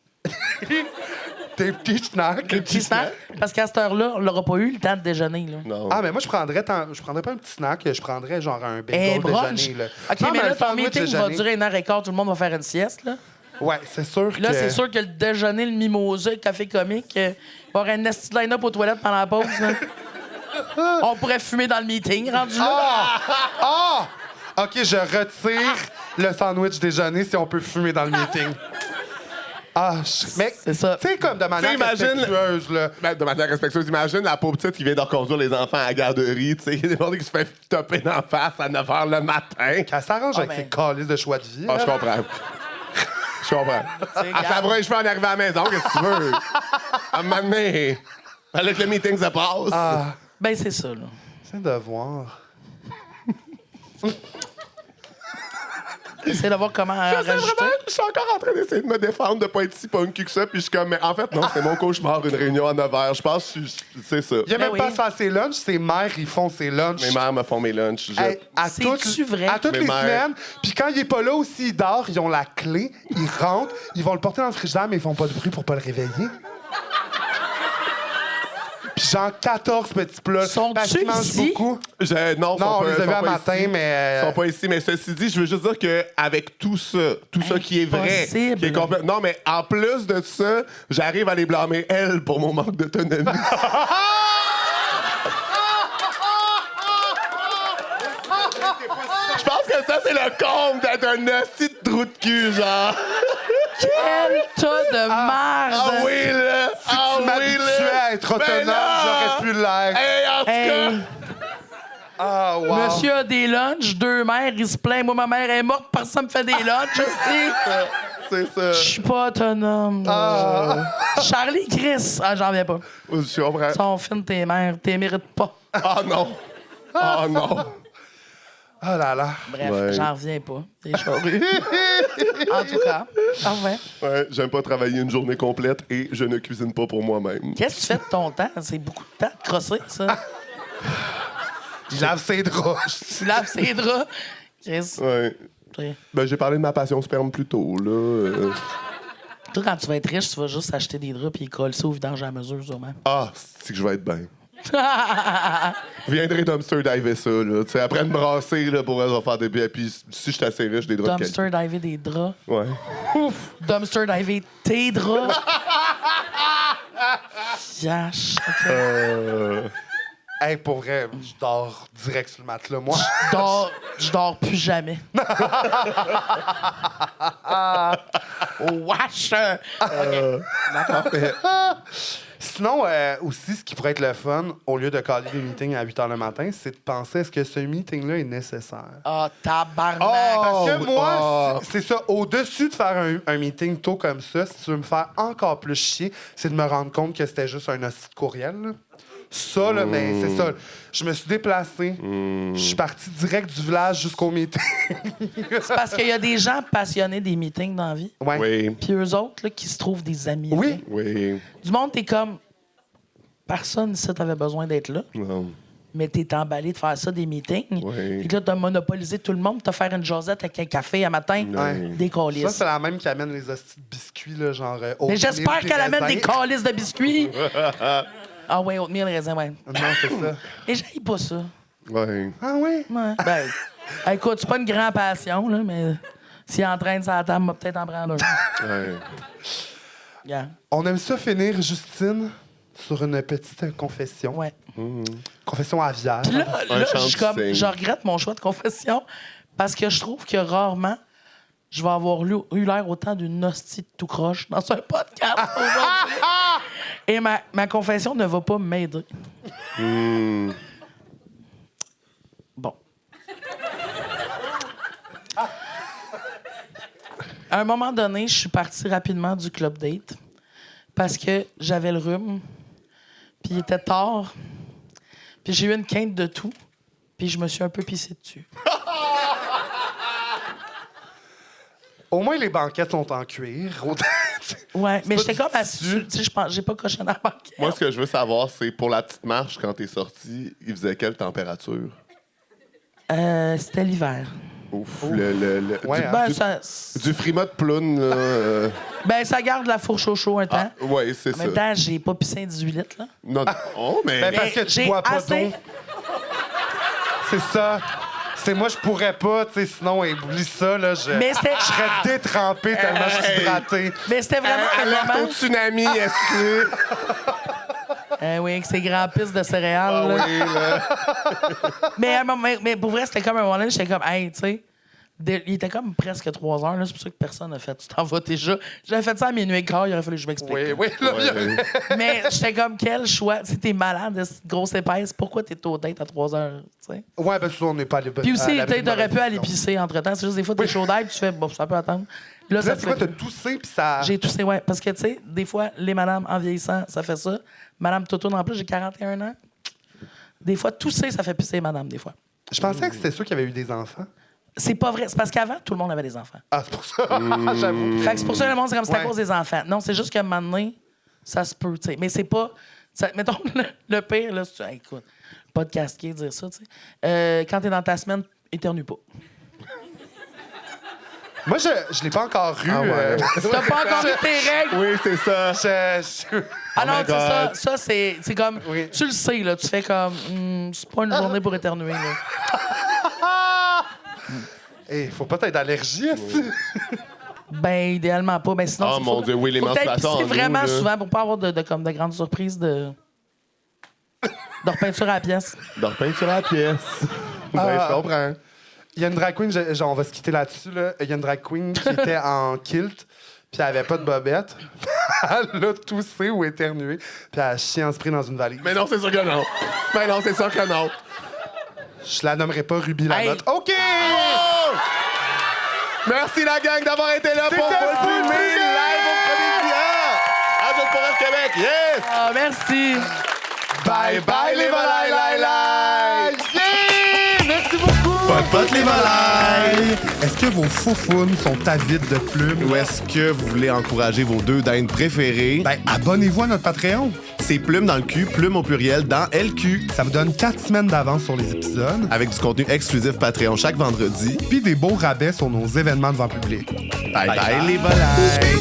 Des petits snacks. Des petits snacks. Parce qu'à cette heure-là, on n'aura pas eu le temps de déjeuner. Là. Non. Ah, mais moi, je prendrais pas un petit snack, je prendrais genre un Un bagel brunch. déjeuner. Là. OK, Non, mais un là, ton sandwich meeting va déjeuner. durer 1h15, tout le monde va faire une sieste. Là, Ouais, c'est sûr Puis là que... c'est sûr que le déjeuner, le mimosa, le café comique, il va y avoir un nasty line-up aux toilettes pendant la pause. Là. On pourrait fumer dans le meeting, rendu là. Ah! OK, je retire le sandwich déjeuner si on peut fumer dans le meeting. Ah, mais C'est ça. tu sais, comme de manière imagine- respectueuse, là. Ben, de manière respectueuse, imagine la pauvre petite qui vient de reconduire les enfants à la garderie. Tu sais, il y a des gens qui se fait topper d'en face à 9 h le matin. Qu'elle s'arrange avec ben. ses calices de choix de vie. Ah, je là. comprends. Je comprends. C'est Elle grave. s'abrouille les cheveux en arrivant à la maison, qu'est-ce que tu veux? À un moment donné, fallait que le meeting se passe. Ah, Ben, c'est ça, là. c'est de voir. Essayer de voir comment Je sais rajouter. vraiment, je suis encore en train d'essayer de me défendre de pas être si punky que ça, puis je suis comme, mais en fait, non, c'est mon cauchemar, une réunion à 9 h. Je pense que c'est ça. Il y a Ben même oui. pas à se faire ses lunchs, ses mères, ils font ses lunchs. Mes mères me font mes lunchs. Hey, C'est-tu vrai? à toutes Mes les mères. semaines. Puis quand il est pas là aussi, il dort, ils ont la clé, ils rentrent, ils vont le porter dans le frigidaire, mais ils font pas de bruit pour pas le réveiller. Puis genre 14 petits plats. Sont-tu parce qu'ils mangent ici? beaucoup. Non, Non, on les a vus à pas matin, ici. mais... Ils sont pas ici, mais ceci dit, je veux juste dire qu'avec tout ça qui est vrai, Impossible. qui est non, mais en plus de ça, j'arrive à les blâmer, elles, pour mon manque d'autonomie. Je pense que ça, c'est le comble d'être un hostie de trou de cul, genre. Quel tas de merde! Ah oui, là! Ah tu oui, m'habituais là! à être Ben autonome, là! j'aurais pu l'être. Hey, en tout Hey, cas! Ah, wow. monsieur a des lunchs, 2 mères, il se plaint. Moi, ma mère est morte, personne me fait des lunchs aussi. C'est ça. Je suis pas autonome. là. Charlie Chris. Ah, j'en viens pas. Je comprends. Sont fines tes mères, t'es mérites pas. Ah non! Ah non! Oh là là. Bref, Ouais. j'en reviens pas. Des charrues. En tout cas, parfait. Ouais, j'aime pas travailler une journée complète et je ne cuisine pas pour moi-même. Qu'est-ce que tu fais de ton temps? C'est beaucoup de temps de crosser, ça. Il lave ses draps. Tu laves ses draps. Chris, Ouais. toi, Ben, j'ai parlé de ma passion sperme plus tôt, là. toi, quand tu vas être riche, tu vas juste acheter des draps et ils collent ça au vidange à mesure, sûrement. Ah, c'est que je vais être bien. Je viendrai dumpster diver ça, là. Tu sais, après me brasser, là, pour elle, je vais faire des billets. Puis si je suis assez riche, des draps de qualité. Dumpster diver des draps. Ouais. Dumpster diver tes draps. Yash. OK. Hey, pour vrai, je dors direct sur le matelas, moi. Je dors plus jamais. Wesh! Sinon, aussi, ce qui pourrait être le fun, au lieu de caler des meetings à 8 h le matin, c'est de penser est-ce que ce meeting-là est nécessaire. Ah, tabarnak! Parce que Oh, moi, oh. c'est ça. Au-dessus de faire un meeting tôt comme ça, si tu veux me faire encore plus chier, c'est de me rendre compte que c'était juste un hostie de courriel. Là. Ça, là, mais c'est ça. Je me suis déplacé. Je suis parti direct du village jusqu'au meeting. C'est parce qu'il y a des gens passionnés des meetings dans la vie. Ouais. Oui. Puis eux autres, là, qui se trouvent des amis. Oui. là. Oui. Du monde, t'es comme... Personne ici t'avait besoin d'être là. Non. Mais t'es emballé de faire ça, des meetings. Oui. Puis là, t'as monopolisé tout le monde. T'as faire une Josette avec un café à matin. Ouais. Des Ça, câlisses. c'est la même qui amène les hosties de biscuits, là, genre. Mais j'espère qu'elle amène des corps. câlisses de biscuits. Ah ouais, oatmeal, raisin, ouais. Non, c'est ça. Et j'aille pas ça. Ouais. Ah oui? Ouais. Ben, écoute, c'est pas une grande passion, là, mais s'il entraîne sa table, m'a peut-être en prendre un. Ouais. Yeah. On aime ça finir, Justine, sur une petite confession. Ouais. Confession aviaire. Puis là, Un chant je de suis comme, cygne. je regrette mon choix de confession parce que je trouve que rarement je vais avoir eu l'air autant d'une hostie de tout croche dans un podcast aujourd'hui. Et ma confession ne va pas m'aider. Bon. À un moment donné, je suis partie rapidement du club date parce que j'avais le rhume, puis il était tard, puis j'ai eu une quinte de tout, puis je me suis un peu pissé dessus. Au moins, les banquettes sont en cuir. Ouais, mais pas j'étais du comme assis, tissu. tu sais, je pense, j'ai pas cochonné à la banquette. Moi, ce que je veux savoir, c'est pour la petite marche, quand t'es sorti, il faisait quelle température? C'était l'hiver. Ouf, Ouais, hein. Ben, du frima de ploune, là. ben, ça garde la fourche au chaud un temps. Ouais, c'est En ça. même temps, j'ai pas pissé un 18 litres, là. Non, oh, mais... Ben, parce que tu j'ai bois pas assez- d'eau. C'est ça. C'est moi, je pourrais pas, tu sais, sinon, oublie ça, là, je Mais c'était- serais détrempé tellement je suis hydraté. Mais c'était vraiment un Alerte au moment... tsunami, est-ce que... Oui, avec ses grands pistes de céréales, Ah là. oui, là. Mais pour vrai, c'était comme un moment donné, j'étais comme, hey, tu sais, il était comme presque 3 heures, là, c'est pour ça que personne n'a fait. Tu t'en vas déjà. J'avais fait ça à minuit et quart, il aurait fallu que je m'explique. Oui, oui, là, Ouais. Mais j'étais comme, quel choix. Tu sais, t'es malade de cette grosse épaisse, pourquoi t'es au date à 3 heures, tu sais? Ouais, ben, souvent, on n'est pas allé. Puis aussi, à l'abri de t'aurais pu mauvaise aller décision. pisser entre temps. C'est juste des fois, t'es chaud d'air, puis tu fais, bon, ça peut attendre. Là, Là, ça c'est fait quoi, t'as plus. toussé, puis ça. J'ai toussé, ouais. Parce que, tu sais, des fois, les madames, en vieillissant, ça fait ça. Madame Toto, en plus, j'ai 41 ans. Des fois, tousser, ça fait pisser madame, des fois. Je pensais que c'était ceux qui avaient eu des enfants. C'est pas vrai. C'est parce qu'avant, tout le monde avait des enfants. Ah, c'est pour ça. J'avoue. Fait que c'est pour ça que le monde, c'est comme c'est à Ouais. cause des enfants. Non, c'est juste que maintenant, ça se peut, tu sais. Mais c'est pas. Mettons, le pire, là, écoute, pas de casquer, dire ça, tu sais. Quand t'es dans ta semaine, éternue pas. Moi, je l'ai pas encore eu. Ah ouais. T'as pas encore eu tes règles? Oui, c'est ça. Ah non, my c'est ça. God. Ça, c'est comme. Oui. Tu le sais, là. Tu fais comme. C'est pas une journée pour éternuer, là. Il faut pas être allergie à ça. Ben, idéalement pas. Ben, sinon, Oh, c'est- mon faut- Dieu, oui, les faut peut-être menstruations en pisser nous, vraiment là. souvent pour pas avoir de grandes surprises de repeinture à la pièce. De repeinture à la pièce. Ben, je comprends. Il y a une drag queen, genre, on va se quitter là-dessus. Là. Il y a une drag queen qui était en kilt, puis elle avait pas de bobette. Elle a toussé ou éternué, puis elle a chié en spray dans une valise. Mais non, c'est sûr que non. Mais non, c'est sûr que non. Je la nommerai pas Ruby Hey. Lamotte. OK! Oh! Merci la gang d'avoir été là pour C'était vous filmer fou, live au Comédia à Juste pour Rire Québec. Yes! Ah, merci. Bye bye les volailles, lai, lai! Yeah! Merci beaucoup! Pote les volailles! Est-ce que vos foufounes sont avides de plumes? Ou est-ce que vous voulez encourager vos 2 dindes préférées? Ben, abonnez-vous à notre Patreon. C'est Plume dans le cul, Plume au pluriel dans LQ. Ça vous donne 4 semaines d'avance sur les épisodes, Avec du contenu exclusif Patreon chaque vendredi. puis des beaux rabais sur nos événements devant public. Bye bye les volailles!